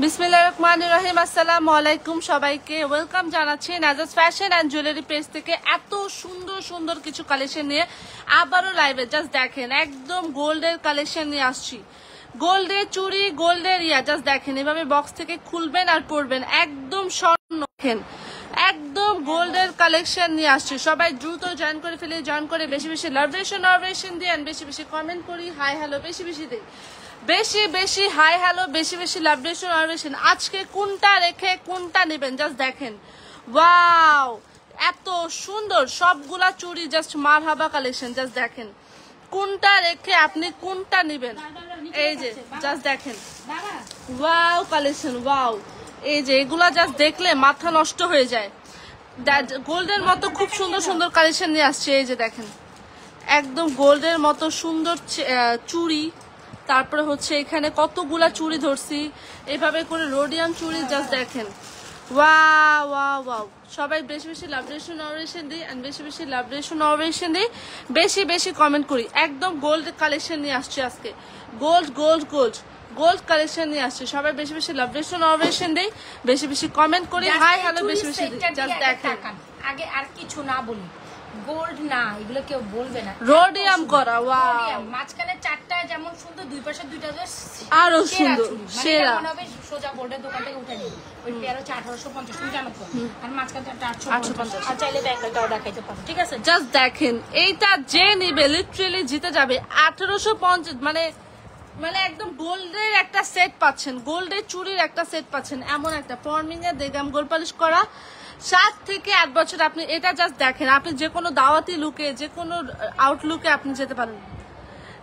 বিসমিল্লাহির রহমানির রহিম। আসসালামু আলাইকুম সবাইকে, ওয়েলকাম জানাচ্ছি নাজাস ফ্যাশন অ্যান্ড জুয়েলারি পেজ থেকে। এত সুন্দর সুন্দর কিছু কালেকশন নিয়ে আবারও লাইভে। জাস্ট দেখেন, একদম গোল্ডের কালেকশন নিয়ে আসছি। গোল্ডের চুড়ি, গোল্ডের জাস্ট দেখেন, এভাবে বক্স থেকে খুলবেন আর পরবেন, একদম স্বর্ণ। দেখেন একদম গোল্ডের কালেকশন নিয়ে আসছি। সবাই দ্রুত জয়েন করে ফেলে, জয়েন করে বেশি বেশি লাভরেশন দিয়ে, বেশি বেশি কমেন্ট করি, হাই হ্যালো বেশি বেশি দিই, বেশি বেশি হাই হ্যালো, বেশি বেশি লাভরেশন। আজকে কোনটা রেখে কোনটা নেবেন জাস্ট দেখেন। ওয়াও, এত সুন্দর সবগুলা চুড়ি, জাস্ট মারহাবা কালেকশন। জাস্ট দেখেন কোনটা রেখে আপনি কোনটা নেবেন। এই যে জাস্ট দেখেন, ওয়াও কালেকশন, ওয়াও। এই যে এগুলা জাস্ট দেখলে মাথা নষ্ট হয়ে যায়। গোল্ডের মতো খুব সুন্দর সুন্দর কালেকশন নিয়ে আসছে। এই যে দেখেন, একদম গোল্ডের মতো সুন্দর চুড়ি, তারপরে হচ্ছে এখানে কতগুলা চুড়ি ধরছি এভাবে করে, রোডিয়াম চুড়ি। জাস্ট দেখেন, ওয়াও ওয়াও ওয়াও। সবাই বেশি বেশি লাভরেশন দিই, বেশি বেশি লাভরেশন দিই, বেশি বেশি কমেন্ট করি। একদম গোল্ড কালেকশন নিয়ে আসছে আজকে, gold gold gold gold collection নিয়ে আসছে। সবাই বেশি বেশি লাভরেশন দিই, বেশি বেশি কমেন্ট করি, হাই হ্যালো বেশি বেশি দিই। জাস্ট দেখেন, আগে আর কিছু না বলি, গোল্ড না এগুলো কেউ বলবে না, রোডিয়াম করা। ওয়াও, মাঝখানে চারটা যেমন সুন্দর, দুই পাশে দুইটা আরো সুন্দর, সেরা। সোজা গোল্ডের দোকান থেকে উঠে নিই, ওই পেয়ার হচ্ছে 1850, তুমি জানো তো, আর মাঝখানে 850। আর চাইলে ব্যাঙ্গলটাও দেখাইতে পারো, ঠিক আছে? জাস্ট দেখেন, এইটা যে নিবে লিটারালি জিতে যাবে। 1850 মানে একদম গোল্ডের একটা সেট পাচ্ছেন, গোল্ডের চুড়ির একটা সেট পাচ্ছেন, এমন একটা ফর্মিং এ দেগাম গোল্ড পলিশ করা 7 থেকে 8 বছর। আপনি এটা জাস্ট দেখেন, আপনি যে কোনো দাওয়াতি লুকে, যে কোনো আউটলুকে আপনি যেতে পারেন।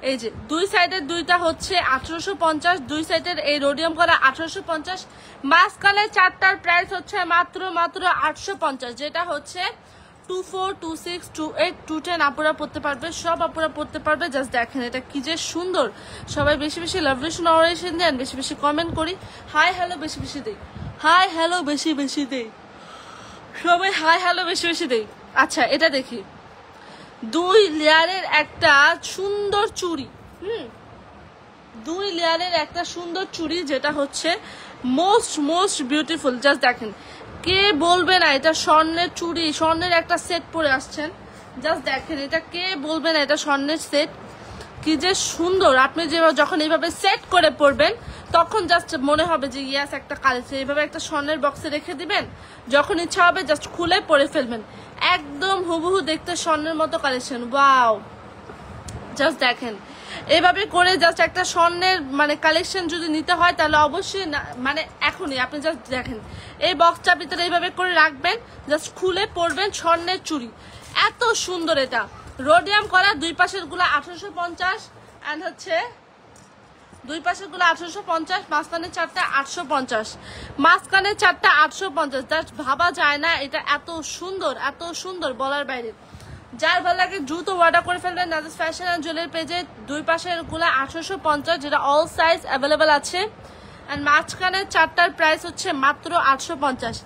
এই যে দুই সাইডের দুইটা হচ্ছে 1850, দুই সাইডের এই রোডিয়াম করা 1850, মাঝখানে চারটার প্রাইস হচ্ছে মাত্র 850, যেটা হচ্ছে 24, 26, 28, 210 আপুরা পড়তে পারবে, সব আপুরা পড়তে পারবে। জাস্ট দেখেন এটা কি যে সুন্দর। সবাই বেশি বেশি লাভরেশন দেন, বেশি বেশি কমেন্ট করি, হাই হ্যালো বেশি বেশি দেই, হাই হ্যালো বেশি বেশি দেই, সবাই হাই হ্যালো বেশি বেশি দেই। আচ্ছা, এটা দেখি, 2 লেয়ারের একটা সুন্দর চুড়ি, 2 লেয়ারের একটা সুন্দর চুড়ি, যেটা হচ্ছে মোস্ট বিউটিফুল। জাস্ট দেখেন, কে বলবে না এটা স্বর্ণের চুড়ি, স্বর্ণের একটা সেট পরে আসছেন। জাস্ট দেখেন, এটা কে বলবে না এটা স্বর্ণের সেট, কি যে সুন্দর। আপনি যে যখন এইভাবে সেট করে পরবেন, তখন জাস্ট মনে হবে যে ইয়াস একটা কালেকশন। এইভাবে একটা স্বর্ণের বক্সে রেখে দিবেন, যখন ইচ্ছা হবে জাস্ট খুলে পরে ফেলবেন, একদম হুবহু দেখতে স্বর্ণের মতো কালেকশন। ওয়াও, জাস্ট দেখেন এভাবে করে জাস্ট একটা স্বর্ণের কালেকশন যদি নিতে হয়, তাহলে অবশ্যই এখনই আপনি জাস্ট দেখেন, এই বক্সটার ভিতরে এইভাবে করে রাখবেন, জাস্ট খুলে পরবেন, স্বর্ণের চুড়ি এত সুন্দর। এটা রোডিয়াম করা, দুই পাশের গুলা 1850, এন্ড হচ্ছে দুই পাশের গুলো 1850, মাঝখানে চারটা 850, মাঝখানে চারটা 850। জাস্ট ভাবা যায় না, এটা এত সুন্দর বলার বাইরে। যার ভালো লাগে দ্রুত অর্ডার করে ফেলবেন নাজাস ফ্যাশন অ্যান্ড জুয়েলারি পেজে। দুই পাশের গুলা 1850, যেটা অল সাইজ অ্যাভেলেবেল আছে, আর মাঝখানে চারটার প্রাইস হচ্ছে মাত্র 850।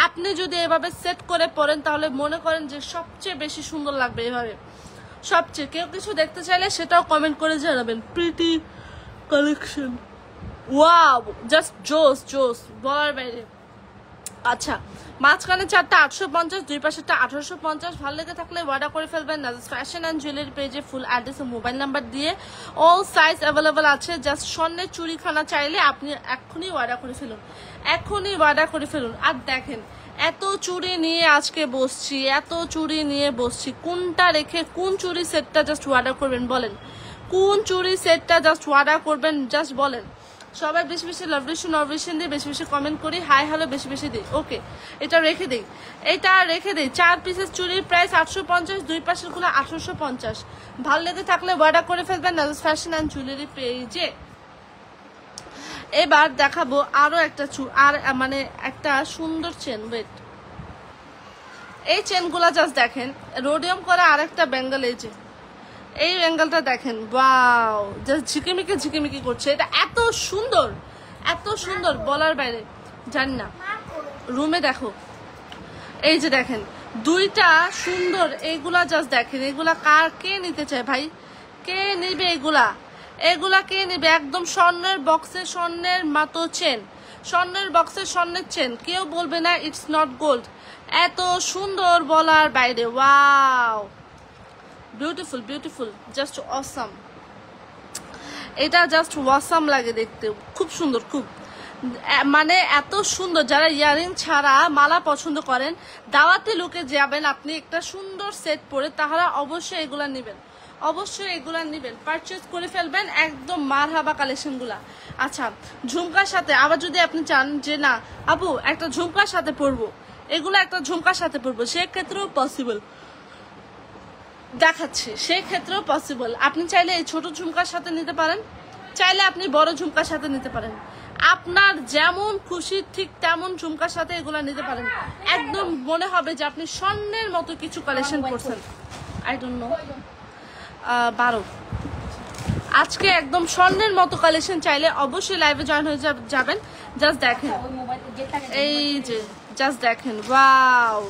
আপনি যদি এভাবে সেট করে পরেন, তাহলে মনে করেন যে সবচেয়ে বেশি সুন্দর লাগবে এভাবে, সবচেয়ে। কেউ কিছু দেখতে চাইলে সেটাও কমেন্ট করে জানাবেন। প্রিটি কালেকশন, ওয়াও, জাস্ট জোস বলার বাইরে। আচ্ছা, মাঝখানে চারটা 850, দুই পাশেরটা 1850। ভালো লেগে থাকলে অর্ডার করে ফেলবেন নাজাস ফ্যাশন অ্যান্ড জুয়েলারি পেজে, ফুল অ্যাড্রেস ও মোবাইল নাম্বার দিয়ে। অল সাইজ অ্যাভেলেবেল আছে। জাস্ট স্বর্ণের চুড়িখানা চাইলে আপনি এখনই অর্ডার করে ফেলুন, আর দেখেন এত চুড়ি নিয়ে আজকে বসছি, কোনটা রেখে কোন চুড়ি সেটটা জাস্ট অর্ডার করবেন বলেন, কোন চুড়ি সেটটা জাস্ট অর্ডার করবেন জাস্ট বলেন। সবাই বেশি বেশি লাভরেশন দিয়ে, বেশি বেশি কমেন্ট করি, হাই হ্যালো বেশি বেশি দিই। ওকে, এটা রেখে দিই। 4 পিসের চুরির প্রাইস 850, দুই পাশের গুলো 1850। ভালো লেগে থাকলে অর্ডার করে ফেলবেন নাজাস ফ্যাশন অ্যান্ড জুয়েলারি পেজে। এবার দেখাবো আরো একটা একটা সুন্দর চেন। ওয়েট, এই চেনগুলা জাস্ট দেখেন, রোডিয়াম করা আর একটা ব্যাঙ্গেল। এই অ্যাঙ্গেলটা দেখেন, ওয়াও, জাস্ট ঝিকিমিকি করছে। এটা এত সুন্দর বলার বাইরে, জানি না। রুমে দেখো, এই যে দেখেন দুইটা সুন্দর, এইগুলা জাস্ট দেখেন, এগুলা কে নিতে চায় ভাই, কে নিবে এগুলা কে নিবে? একদম স্বর্ণের বক্সে, স্বর্ণের মতো চেন, স্বর্ণের বক্সের স্বর্ণের চেন, কেউ বলবে না ইটস নট গোল্ড। এত সুন্দর বলার বাইরে। Wow, beautiful beautiful, just awesome. এটা জাস্ট ওয়াসাম লাগে দেখতে, খুব সুন্দর, খুব মানে এত সুন্দর। যারা ইয়ারিং ছাড়া মালা পছন্দ করেন, দাওয়াতি লুকে যাবেন আপনি একটা সুন্দর সেট পরে, তাহলে অবশ্যই এগুলা নেবেন, অবশ্যই এগুলা নেবেন, পারচেজ করে ফেলবেন, একদম মারহাবা কালেকশন গুলা। আচ্ছা, ঝুমকার সাথে আবার যদি আপনি চান যে না আপু একটা ঝুমকার সাথে পরবো, এগুলো একটা ঝুমকার সাথে পরবো, সেক্ষেত্রেও পসিবল দেখাচ্ছে, সেক্ষেত্রেও পসিবল। আপনি চাইলে এই ছোট ঝুমকার সাথে নিতে পারেন, চাইলে আপনি বড় ঝুমকার সাথে নিতে পারেন, আপনার যেমন খুশি ঠিক তেমন ঝুমকার সাথে এগুলা নিতে পারেন। একদম মনে হবে যে আপনি স্বর্ণের মতো কিছু কালেকশন করছেন। আই ডোন্ট নো 12 আজকে একদম স্বর্ণের মতো কালেকশন চাইলে অবশ্যই লাইভে জয়েন হয়ে যাবেন। জাস্ট দেখেন, এই যে জাস্ট দেখেন, ওয়াও।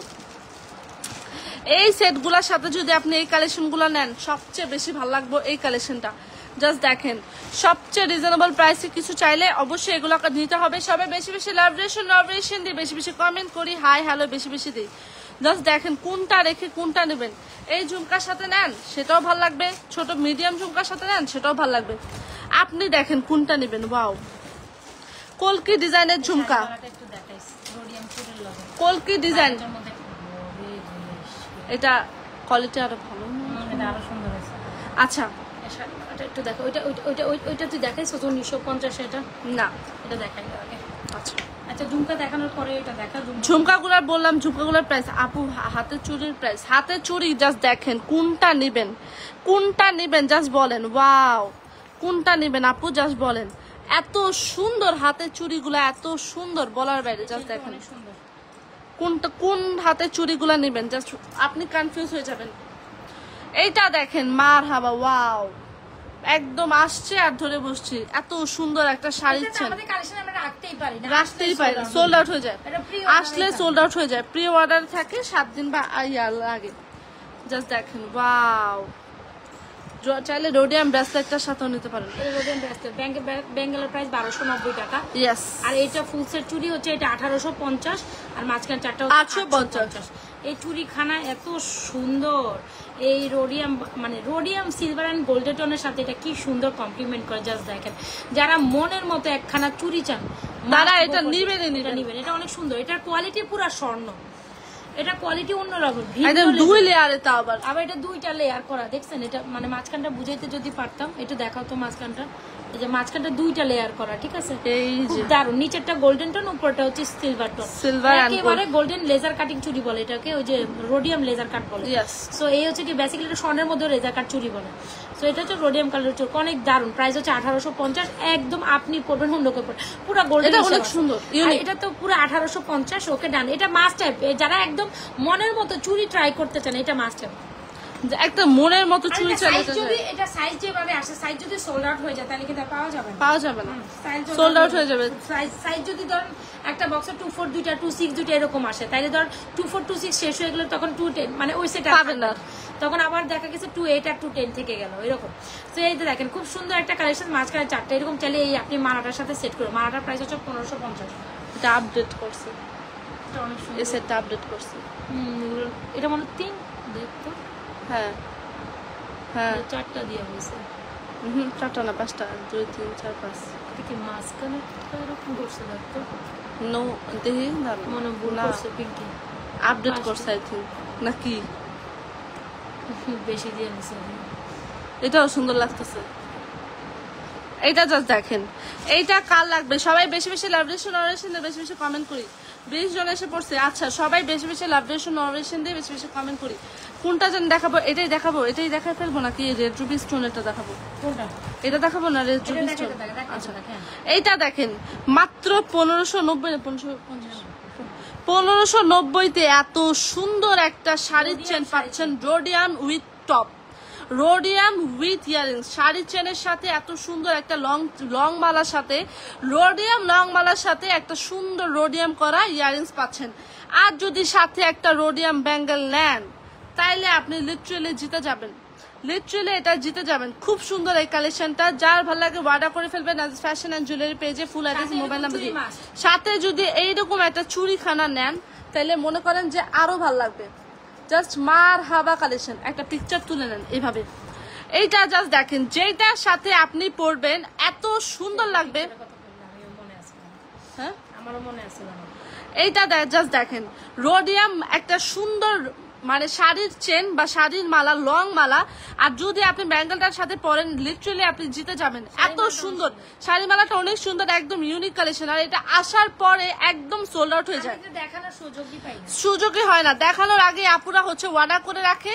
এই সেটগুলোর সাথে যদি আপনি এই কালেকশনগুলো নেন, সবচেয়ে বেশি ভালো লাগবে এই কালেকশনটা। জাস্ট দেখেন, সবচেয়ে রিজনেবল প্রাইসে কিছু চাইলে অবশ্যই এগুলোকে নিতে হবে। সবাই বেশি বেশি লাভ রেশন দিই, বেশি বেশি কমেন্ট করি, হাই হ্যালো বেশি বেশি দিই। জাস্ট দেখেন কোনটা রেখে কোনটা নেবেন। এই ঝুমকার সাথে নেন সেটাও ভালো লাগবে, ছোট মিডিয়াম ঝুমকার সাথে নেন সেটাও ভালো লাগবে। আপনি দেখেন কোনটা নেবেন। ওয়াও, কলকি ডিজাইনের ঝুমকা, কলকি ডিজাইন, এটা কোয়ালিটি আরো ভালো, আরো সুন্দর হয়েছে। আচ্ছা একটু দেখো, ওইটা ওইটা ওইটা তুই দেখাইছো 1950, এটা না, এটা দেখাই আগে। আচ্ছা আচ্ছা, ঝুমকা দেখানোর পরে এটা দেখা। ঝুমকাগুলার বললাম, ঝুমকাগুলার প্রাইস আপু, হাতের চুড়ির প্রাইস, হাতের চুড়ি জাস্ট দেখেন কোনটা নেবেন, কোনটা নেবেন জাস্ট বলেন। ওয়াও, কোনটা নেবেন আপু জাস্ট বলেন। এত সুন্দর হাতের চুড়িগুলা, এত সুন্দর বলার বাইরে। জাস্ট দেখেন সুন্দর, কোনটা কোন হাতের চুড়িগুলা নেবেন, জাস্ট আপনি কনফিউজ হয়ে যাবেন। এইটা দেখেন, মারহাবা, ওয়াও, একদম আসছে আর ধরে বসছি। এত সুন্দর একটা শাড়ি চেন, রাখতেই পারি, সোল্ড আউট হয়ে যায়, আসলে সোল্ড আউট হয়ে যায়। প্রি অর্ডার থাকে 7 দিন বা আগে। জাস্ট দেখেন, ওয়াও। চাইলে রোডিয়াম ব্রেসলেটটার সাথেও নিতে পারেন। রোডিয়াম ব্রেসলেট বেঙ্গলের প্রাইস 1290 টাকা। ইয়েস, আর এটা ফুল সেট চুড়ি হচ্ছে এটা 1850, আর মাঝখানে চারটা 850। এই চুড়িখানা এত সুন্দর, এই রোডিয়াম মানে রোডিয়াম সিলভার অ্যান্ড গোল্ডেন টোনের সাথে এটা কি সুন্দর কমপ্লিমেন্ট করে। জাস্ট দেখেন, যারা মনের মতো একখানা চুড়ি চান তারা এটা নিবেন, এটা অনেক সুন্দর। এটার কোয়ালিটি পুরো স্বর্ণ, এটা কোয়ালিটি অন্যরকম, দুই লেয়ারে, তা আবার এটা 2টা লেয়ার করা। দেখছেন এটা মানে মাঝখানটা বুঝাইতে যদি পারতাম, একটু দেখাও তো মাঝখানটা। এই যে মাঝখানটা 2টা লেয়ার করা, ঠিক আছে, এই যে দারুন। নিচেরটা গোল্ডেন টোন, উপরটা হচ্ছে সিলভার টোন, একেবারে গোল্ডেন লেজার কাটিং চুড়ি বলে এটাকে, ওই যে রোডিয়াম লেজার কাট বলে। সো এই হচ্ছে কি বেসিক্যালি এটা স্বর্ণের মধ্যে লেজার কাট চুড়ি বলে। সো এটা হচ্ছে রোডিয়াম কালার চুড়ি, অনেক দারুন। প্রাইস হচ্ছে 1850, একদম আপনি পড়বেন হুন্ডকে পড়বেন, পুরো গোল্ডেন, অনেক সুন্দর। এটা তো পুরো 1850। ওকে ডান, এটা মাস্ট হ্যাভ। যারা একদম মনের মতো চুড়ি ট্রাই করতে চান, এটা মাস্ট হ্যাভ। একটা মনের মতো চুড়ি চালাতে যদি এটা সাইজ যেভাবে আসে, সাইজ যদি সোল্ড আউট হয়ে যায় তাহলে কিন্তু পাওয়া যাবে না, সোল্ড আউট হয়ে যাবে। সাইজ যদি ধরেন একটা বক্সে 24 দুইটা 26 দুইটা এরকম আসে, তাইলে ধর 24 26 শেষ হয়ে গেলে তখন 210 মানে ওই সেট পাবেন না, তখন আবার দেখা গেছে 28 আর 210 থেকে গেল এরকম। তো এই যে দেখেন খুব সুন্দর একটা কালেকশন, মাঝখানে 4টা এরকম চাইলে এই আপনি মালাটার সাথে সেট করুন। মালাটার প্রাইস হচ্ছে 1550। এটা আপডেট করছে, এটা অনেক সুন্দর, এই সেটটা আপডেট করছে। এটা মনে 3 দেখতো, হ্যাঁ হ্যাঁ 4টা দিয়ে হয়েছে। 4টা না 5টা, 2 3 4 5। এটা কি মাঝখানে এরকম করছে দেখতো, নো দেখি না মনে ভুল করছে, পিঙ্কি আপডেট করছে আই থিঙ্ক, নাকি বেশি দিয়ে নিছে। এটাও সুন্দর লাগতেছে। এইটা জাস্ট দেখেন, এইটা কার লাগবে সবাই বেশি বেশি লাভ রেশন দিয়ে বেশি বেশি কমেন্ট করি। 20 জন এসে পড়ছে। আচ্ছা, সবাই বেশি বেশি লাভ রেশন দিয়ে বেশি বেশি কমেন্ট করি। কোনটা যেন দেখাবো, এটাই দেখাবো, এটাই দেখা ফেলবো নাকি রেড রুবি স্টোন এটা দেখাবো? কোনটা? এটা দেখাবো না রেড রুবি স্টোন? আচ্ছা, এইটা দেখেন মাত্র 1590 1590-তে এত সুন্দর একটা শাড়ির চেন পাচ্ছেন, rhodium with top, rhodium with earrings. Sari চেনের সাথে এত সুন্দর একটা লং মালার সাথে, রোডিয়াম লং মালার সাথে একটা সুন্দর রোডিয়াম করা ইয়ারিংস পাচ্ছেন। আর যদি সাথে একটা রোডিয়াম ব্যাঙ্গেল নেন, তাইলে আপনি লিটারালি জিতে যাবেন। লিটারালি এটা জিতে যাবেন। খুব সুন্দর এই কালেকশনটা, যার ভালো লাগে অর্ডার করে ফেলবেন ফ্যাশন এন্ড জুয়েলারি পেজে, ফুল অ্যাড্রেস মোবাইল নাম্বার দিয়ে। সাথে যদি এইরকম একটা চুড়িখানা নেন তাহলে মনে করেন যে আরো ভালো লাগবে। জাস্ট মার হাবা কালেকশন, একটা পিকচার তুলে নেন এইভাবে। এইটা জাস্ট দেখেন, যেটার সাথে আপনি পরবেন এত সুন্দর লাগবে। হ্যাঁ আমারও মনে আছে। এইটা জাস্ট দেখেন, রোডিয়াম একটা সুন্দর মানে শাড়ির চেন বা শাড়ির মালা, লং মালা, আর যদি আপনি ব্যাঙ্গেলটার সাথে পরেন লিটারালি আপনি জিতে যাবেন। এত সুন্দর শাড়ি মালাটা, অনেক সুন্দর, একদম ইউনিক কালেকশন। আর এটা আসার পরে একদম সোল্ড আউট হয়ে যায়, দেখানোর সুযোগই হয় না। দেখানোর আগে আপুরা হচ্ছে অর্ডার করে রাখে,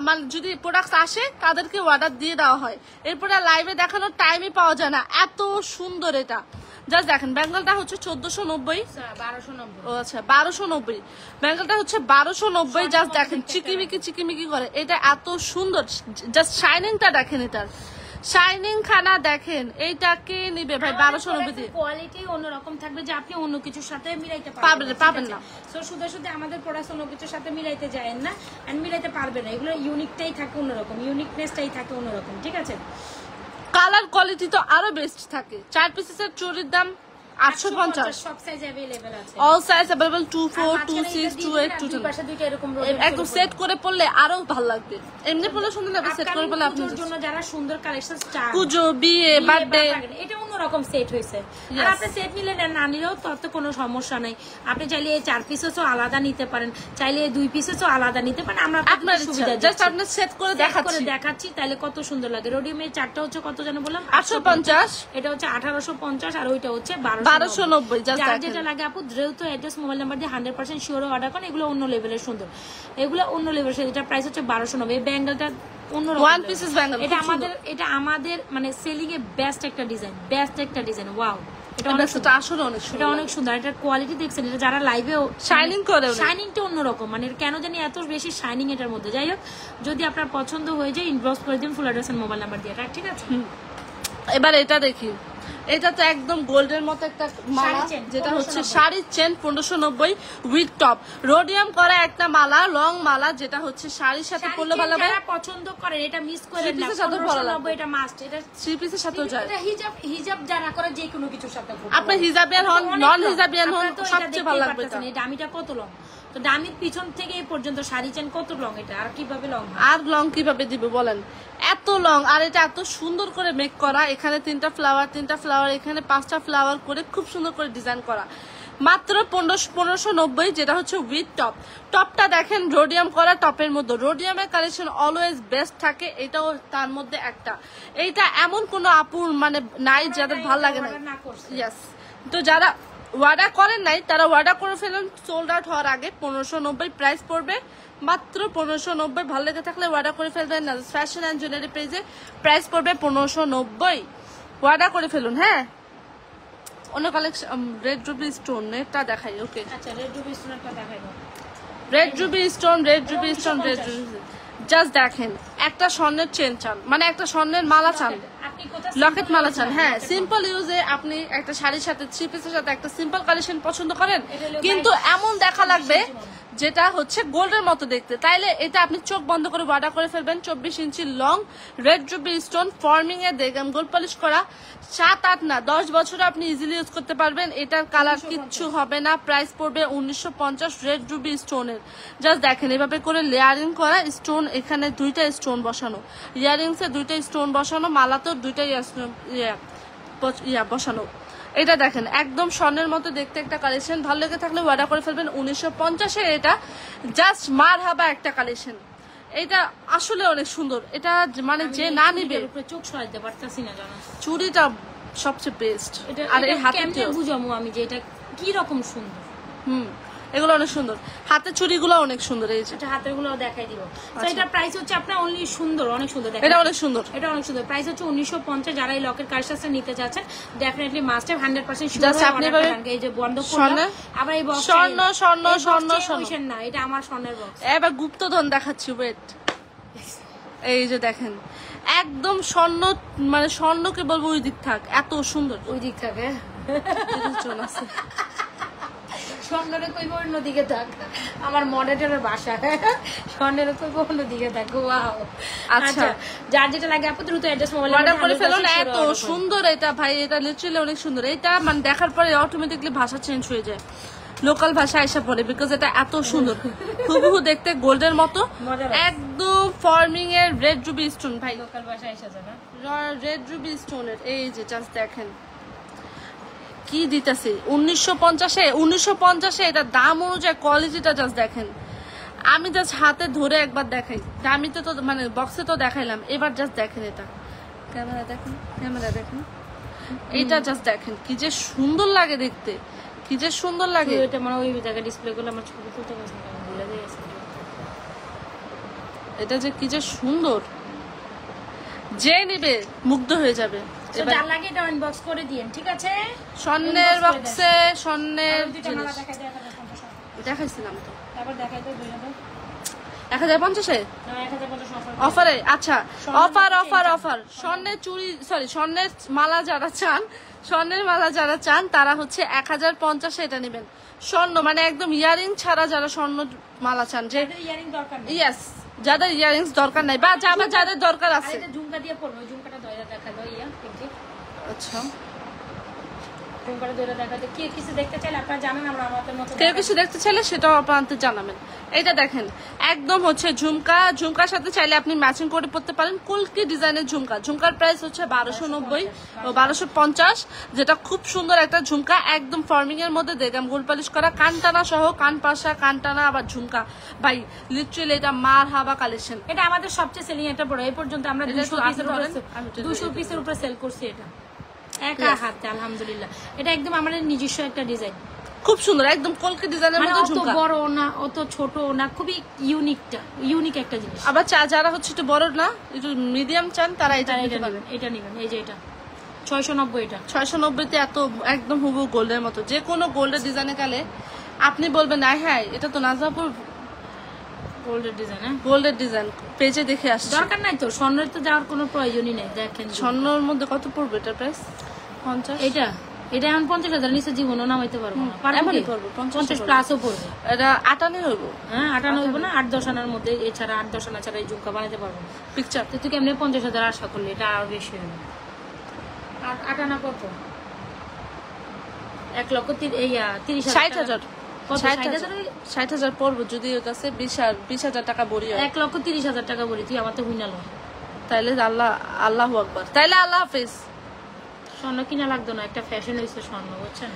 মানে যদি প্রোডাক্ট আসে তাদেরকে অর্ডার দিয়ে দেওয়া হয়, এরপরে লাইভে দেখানোর টাইমই পাওয়া যায় না। এত সুন্দর এটা, জাস্ট দেখেন। ব্যাঙ্গলটা হচ্ছে 1490, ও আচ্ছা 1290, ব্যাঙ্গলটা হচ্ছে 1290। জাস্ট দেখেন চিকিমিকি চিকিমিকি করে, এটা এত সুন্দর। জাস্ট শাইনিংটা দেখেন, এটার শাইনিং খানা দেখেন। এইটা কে নিবে ভাই 1290 দিয়ে? কোয়ালিটি অন্যরকম থাকবে, যে আপনি অন্য কিছুর সাথে মিলাইতে পাবেন না। সো শুধু শুধু আমাদের প্রোডাক্ট অন্য কিছুর সাথে মিলাইতে যায় না, এন্ড মিলাইতে পারবে না। এগুলো ইউনিকটাই থাকে অন্যরকম, ইউনিকনেসটাই থাকে অন্যরকম, ঠিক আছে? কালার কোয়ালিটি তো আরো বেস্ট থাকে। 4 পিসের চুড়ির দাম 850, সব সাইজ अवेलेबल আছে, অল সাইজ अवेलेबल 24, 26, 28, 29। পাশে দুইটা এরকম একদম সেট করে পড়লে আরো ভালো লাগবে। এমনি পড়লে সুন্দর লাগবে, সেট করে পড়লে আপনার জন্য যারা সুন্দর কালেকশন চান, পুজো, বিয়ে, বার্থডে, এটা অন্যরকম সেট হয়েছে। আর আপনি সেট নিলে না নিলেও তত কোনো সমস্যা নাই। আপনি চাইলে এই 4 পিসেসও আলাদা নিতে পারেন, চাইলে এই 2 পিসেসও আলাদা নিতে পারেন। আমরা আপনার সুবিধা, জাস্ট আপনি সেট করে দেখাচ্ছি তাহলে কত সুন্দর লাগে। রোডিয়ামের চারটা হচ্ছে কত জানো বললাম? 850, এটা হচ্ছে 1850, আর ওইটা হচ্ছে 1290। জাস্ট যেটা লাগে আপু দ্রুত অ্যাড্রেস মোবাইল নাম্বার দিয়ে 100% শিওর অর্ডার করেন। এগুলো অন্য লেভেলের সুন্দর, এগুলো অন্য লেভেলের। এটা প্রাইস হচ্ছে 1290। এই ব্যাঙ্গেলটা অন্যরকম, ওয়ান পিসেস ব্যাঙ্গেল, এটা আমাদের মানে সেলিং এ বেস্ট একটা ডিজাইন, ওয়াও। এটা অনেক সুন্দর, এটার কোয়ালিটি দেখছেন? এটা যারা লাইভেও শাইনিং করে, শাইনিংটা অন্যরকম, মানে কেন জানি এত বেশি শাইনিং এটার মধ্যে। যাই হোক, যদি আপনার পছন্দ হয়ে যায় ইনবক্স করে দিন full address and mobile number দিয়ে, ঠিক আছে? এবার এটা দেখি, এটা তো একদম গোল্ডের মতো একটা মালা, যেটা হচ্ছে শাড়ির চেন 1590 উইথ টপ, রোডিয়াম করা একটা মালা, লং মালা, যেটা হচ্ছে শাড়ির সাথে পরলে ভালো হবে। যারা পছন্দ করেন এটা মিস করেন না, 1590 এটা মাস্ট। এটা 3 পিসের সাথেও যায়। এটা হিজাব যারা করে যে কোনো কিছুর সাথে, আপনি হিজাবিয়ান হন, নন হিজাবিয়ান হন, সবচেয়ে ভালো লাগবে। এই দামিটা কত লং, তো দামির পিছন থেকে এই পর্যন্ত শাড়ি চেন কত লং, এটা আর কিভাবে লং, আর লং কিভাবে দিবে বলেন? এত লং, আর এটা এত সুন্দর করে মেক করা। এখানে 3টা ফ্লাওয়ার, এখানে 5টা ফ্লাওয়ার করে খুব সুন্দর করে ডিজাইন করা। মাত্র 1590, যেটা হচ্ছে উইথ টপ। টপটা দেখেন রোডিয়াম করা টপের মধ্যে। রোডিয়ামের কালেকশন অলওয়েজ বেস্ট থাকে, এটাও তার মধ্যে একটা। এইটা এমন কোন আপুর মানে নাই যাদের ভালো লাগে না। ইয়েস, তো যারা অর্ডার করেন নাই তারা অর্ডার করে ফেলেন সোল্ড আউট হওয়ার আগে। 1590 প্রাইস পড়বে, মাত্র 1590। ভালো লেগে থাকলে অর্ডার করে ফেলবেন ফ্যাশন এন্ড জুয়েলারি পেজে, প্রাইস পড়বে 1590। অর্ডার করে ফেলুন। হ্যাঁ, অন্য কালেকশন রেড রুবি স্টোন এটা দেখাই। ওকে, আচ্ছা রেড রুবি স্টোনটা দেখাই দাও। রেড রুবি স্টোন, জাস্ট দেখেন, একটা স্বর্ণের চেন চান, মানে একটা স্বর্ণের মালা চান, লকেট মালা চান। হ্যাঁ, সিম্পল ইউজে আপনি একটা শাড়ির সাথে 3 পিসের সাথে একটা সিম্পল কালেকশন পছন্দ করেন, কিন্তু এমন দেখা লাগবে যেটা হচ্ছে গোল্ডের মতো দেখতে, তাইলে এটা আপনি চোখ বন্ধ করে অর্ডার করে ফেলবেন। 24 ইঞ্চি লং রেড রুবি স্টোন, ফর্মিং এ দেগাম গোল্ড পলিশ করা, 7, 8 না 10 বছর আপনি ইজিলি ইউজ করতে পারবেন। এটার কালার কিচ্ছু হবে না। প্রাইস পড়বে 1950 রেড রুবি স্টোনের। জাস্ট দেখেন এভাবে করে লেয়ারিং করা স্টোন, এখানে 2টা স্টোন বসানো, ইয়ারিংসে 2টা স্টোন বসানো, মালাতেও 2টা বসানো। এটা দেখেন একদম স্বর্ণের মতো দেখতে একটা কালেকশন। ভালো লেগে থাকলে অর্ডার করে ফেলবেন। 1950-এর এটা জাস্ট মারহাবা একটা কালেকশন। এটা আসলে অনেক সুন্দর। এটা মানে যে না নিবে চোখ সরাইতে পারতাছি না, জানা চুড়িটা সবচেয়ে বেস্ট। আর এই হাতে কেমনে বুঝামু আমি যে এটা কি রকম সুন্দর। এগুলো অনেক সুন্দর, হাতের চুড়িগুলো অনেক সুন্দর। এই যে হাতের গুলো দেখাই দিব। তো এটা প্রাইস হচ্ছে আপনার অনলি সুন্দর, অনেক সুন্দর। এটা অনেক সুন্দর, এটা অনেক সুন্দর। প্রাইস হচ্ছে 1950। যারা এই লকের কালেকশন নিতে যাচ্ছেন definitely must have 100% sure. Just আপনি এই যে বন্ধ করলাম, আবার এই বক্স স্বর্ণ না, এটা আমার স্বর্ণের বক্স। এবার গুপ্তধন দেখাচ্ছি, ওয়েট। এই যে দেখেন একদম স্বর্ণ, মানে স্বর্ণকে বলবো ওই দিক থাক, এত সুন্দর ওই দিক থাকে স্বর্ণরে কইব অন্যদিকে থাক, আমার মডারেটরের বাসা, স্বর্ণরে কইব অন্যদিকে থাক। ওয়াও, আচ্ছা যার যেটা লাগে আপু দ্রুত অ্যাড্রেস মোবাইল অর্ডার করে ফেলুন। এত সুন্দর এটা ভাই, এটা লিটারালি অনেক সুন্দর। এটা মানে দেখার পরে অটোমেটিকলি ভাষা চেঞ্জ হয়ে যায়, লোকাল ভাষা আইসা পড়ে, বিকজ এটা এত সুন্দর, হুবহু দেখতে গোল্ডের মতো, একদম ফর্মিং এর রেড রুবি স্টোন ভাই, লোকাল ভাষা এসে যাবে, রেড রুবি স্টোনের। এই যে জাস্ট দেখেন কি দিতেছে 1950 এটা দাম অনুযায়ী কোয়ালিটিটা জাস্ট দেখেন। আমি জাস্ট হাতে ধরে একবার দেখাই, দামিতে তো মানে বক্সে তো দেখাইলাম, এবার জাস্ট দেখেন এটা, ক্যামেরা দেখেন, ক্যামেরা দেখেন, এটা জাস্ট দেখেন কি যে সুন্দর লাগে দেখতে, কি যে সুন্দর লাগে। এটা মানে ওই জায়গায় ডিসপ্লে করলে আমার ছবি তুলতে পারছি না, ভুলে গেছি। এটা যে কি যে সুন্দর, যে নেবে মুগ্ধ হয়ে যাবে। যার লাগে এটা ইনবক্স করে দিয়েন, ঠিক আছে? স্বর্ণের বক্সে স্বর্ণের দেখাইছিলাম তো, তারপর দেখাই তো 1050 অফারে। আচ্ছা অফার অফার অফার, স্বর্ণের চুড়ি সরি স্বর্ণের মালা যারা চান, স্বর্ণের মালা যারা চান তারা হচ্ছে 1050 এটা নেবেন। স্বর্ণ মানে একদম ইয়ারিং ছাড়া যারা স্বর্ণ মালা চান, যে ইয়ারিং দরকার নেই, ইয়েস যাদের ইয়ারিংস দরকার নাই বা যাদের দরকার আছে, ঝুমকা দিয়ে পড়বো, ঝুমকাটা দয়রা দেখালো ইয়া। আচ্ছা ঝুমকাটা দয়রা দেখাতে কি কিছু দেখতে চাইলে আপনারা জানেন, আমরা আমাদের মতো কেউ কিছু দেখতে চাইলে সেটাও আপনাদের জানাবেন। এটা দেখেন একদম হচ্ছে ঝুমকা, ঝুমকার সাথে চাইলে আপনি ম্যাচিং করে পড়তে পারেন। কলকি ডিজাইনের ঝুমকা, ঝুমকার প্রাইস হচ্ছে 1290 ও 1250, যেটা খুব সুন্দর একটা ঝুমকা, একদম ফর্মিং এর মধ্যে দেগাম গোল পালিশ করা, কানটানা সহ, কান পাশা কানটানা আবার ঝুমকা। ভাই লিটারালি এটা মার হাবা কালেকশন, এটা আমাদের সবচেয়ে সেলিং একটা বড়। এই পর্যন্ত আমরা 200 পিসের উপরে সেল করছি এটা একা হাতে, আলহামদুলিল্লাহ। এটা একদম আমাদের নিজস্ব একটা ডিজাইন, খুব সুন্দর, একদম কলকি ডিজাইনের মধ্যে ঝুমকা, অত বড় না অত ছোট না, খুবই ইউনিক একটা জিনিস। আবার যারা হচ্ছে একটু বড় না একটু মিডিয়াম চান তারা এটা নিতে পারবেন। এটা নেবেন, এই যে এটা 690, এটা 690 এত একদম হুবহু গোল্ডের মতো। যে কোনো গোল্ডের ডিজাইনে গেলে আপনি বলবেন না হ্যাঁ এটা তো নাজাপুর গোল্ডের ডিজাইন, গোল্ডের ডিজাইন পেজে দেখে আসছে, দরকার নাই তো, স্বর্ণের তো যাওয়ার কোনো প্রয়োজনই নেই। দেখেন স্বর্ণের মধ্যে কত পড়বে এটার প্রাইস? 50। এটা এখন 50,000 নিচে জীবনও নামাইতে পারবো না, এমনই পড়বে 50 প্লাসও পড়বে। এটা 58 হইব, হ্যাঁ 58 হইব না, 8-10 আনার মধ্যে, এছাড়া 8-10 আনা ছাড়া এই ঝুমকা বানাতে পারবো পিকচার। তো তুই কেমনি 50,000 আশা করলি, এটা আরো বেশি হবে। 8 আনা কত? 1,30,000 60,000 পড়বো যদি ওর কাছে 20,000 টাকা বড়ি হয়। 1,30,000 টাকা বলি, তুই আমার তো হুইনাল। তাইলে আল্লাহু আকবার, তাইলে আল্লাহ হাফেজ। স্বর্ণ কিনা লাগতো না, একটা ফ্যাশন হয়েছে স্বর্ণ, বুঝছেন?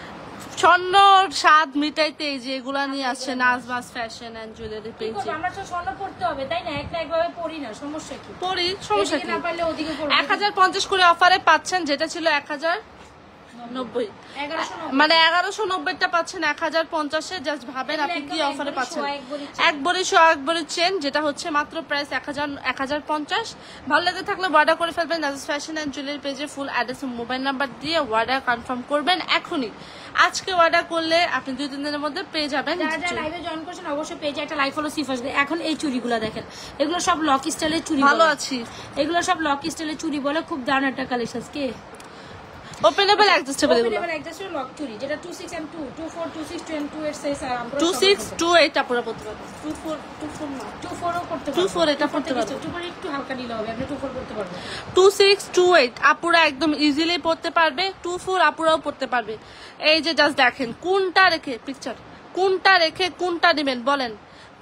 স্বর্ণ স্বাদ মিটাইতে যে এগুলা নিয়ে আসছে নাজবাস ফ্যাশন এন্ড জুয়েলারি পেজে। আমরা তো স্বর্ণ পড়তে হবে তাই না, একভাবে পড়ি না, সমস্যা কি? পড়ি, সমস্যা কি? না পারলে ওদিকে পড়ব। 1050 করে অফারে পাচ্ছেন, যেটা ছিল 1090, মানে 1190টা পাচ্ছেন 1050-এ। জাস্ট ভাবেন আপনি কি অফারে পাচ্ছেন। এক বড়ি চেন, যেটা হচ্ছে মাত্র প্রাইস 1050। ভালো লেগে থাকলে অর্ডার করে ফেলবেন নাজবাস ফ্যাশন এন্ড জুয়েলারি পেজে, ফুল অ্যাড্রেস মোবাইল নাম্বার দিয়ে অর্ডার কনফার্ম করবেন এখনই। আজকে অর্ডার করলে আপনি 2-3 দিনের মধ্যে পেয়ে যাবেন। যারা লাইভে জয়েন করছেন অবশ্যই পেজে একটা লাইক ফলো সিফ আসবে। এখন এই চুড়িগুলো দেখেন, এগুলো সব লক স্টাইলের চুড়ি। ভালো আছি, এগুলো সব লক স্টাইলের চুড়ি বলে, খুব দারুণ একটা কালেকশন। কে ওপেনেবল অ্যাডজাস্টেবল, এগুলো ওপেনেবল অ্যাডজাস্টেবল লক চুড়ি, যেটা 26 and 2, 24, 26, 22 এর সাইজ, আর আমরা 26, 28 পুরো পড়তে পারবেন। 24 না 24 ও করতে পারবেন। 24 এটা পড়তে পারবেন, 24 একটু হালকা নিলে হবে, আপনি 24 করতে পারবেন। 26, 28 আপুরা একদম ইজিলি পড়তে পারবে, 24 আপুরাও পড়তে পারবে। এই যে জাস্ট দেখেন কোনটা রেখে পিকচার, কোনটা রেখে কোনটা নেবেন বলেন,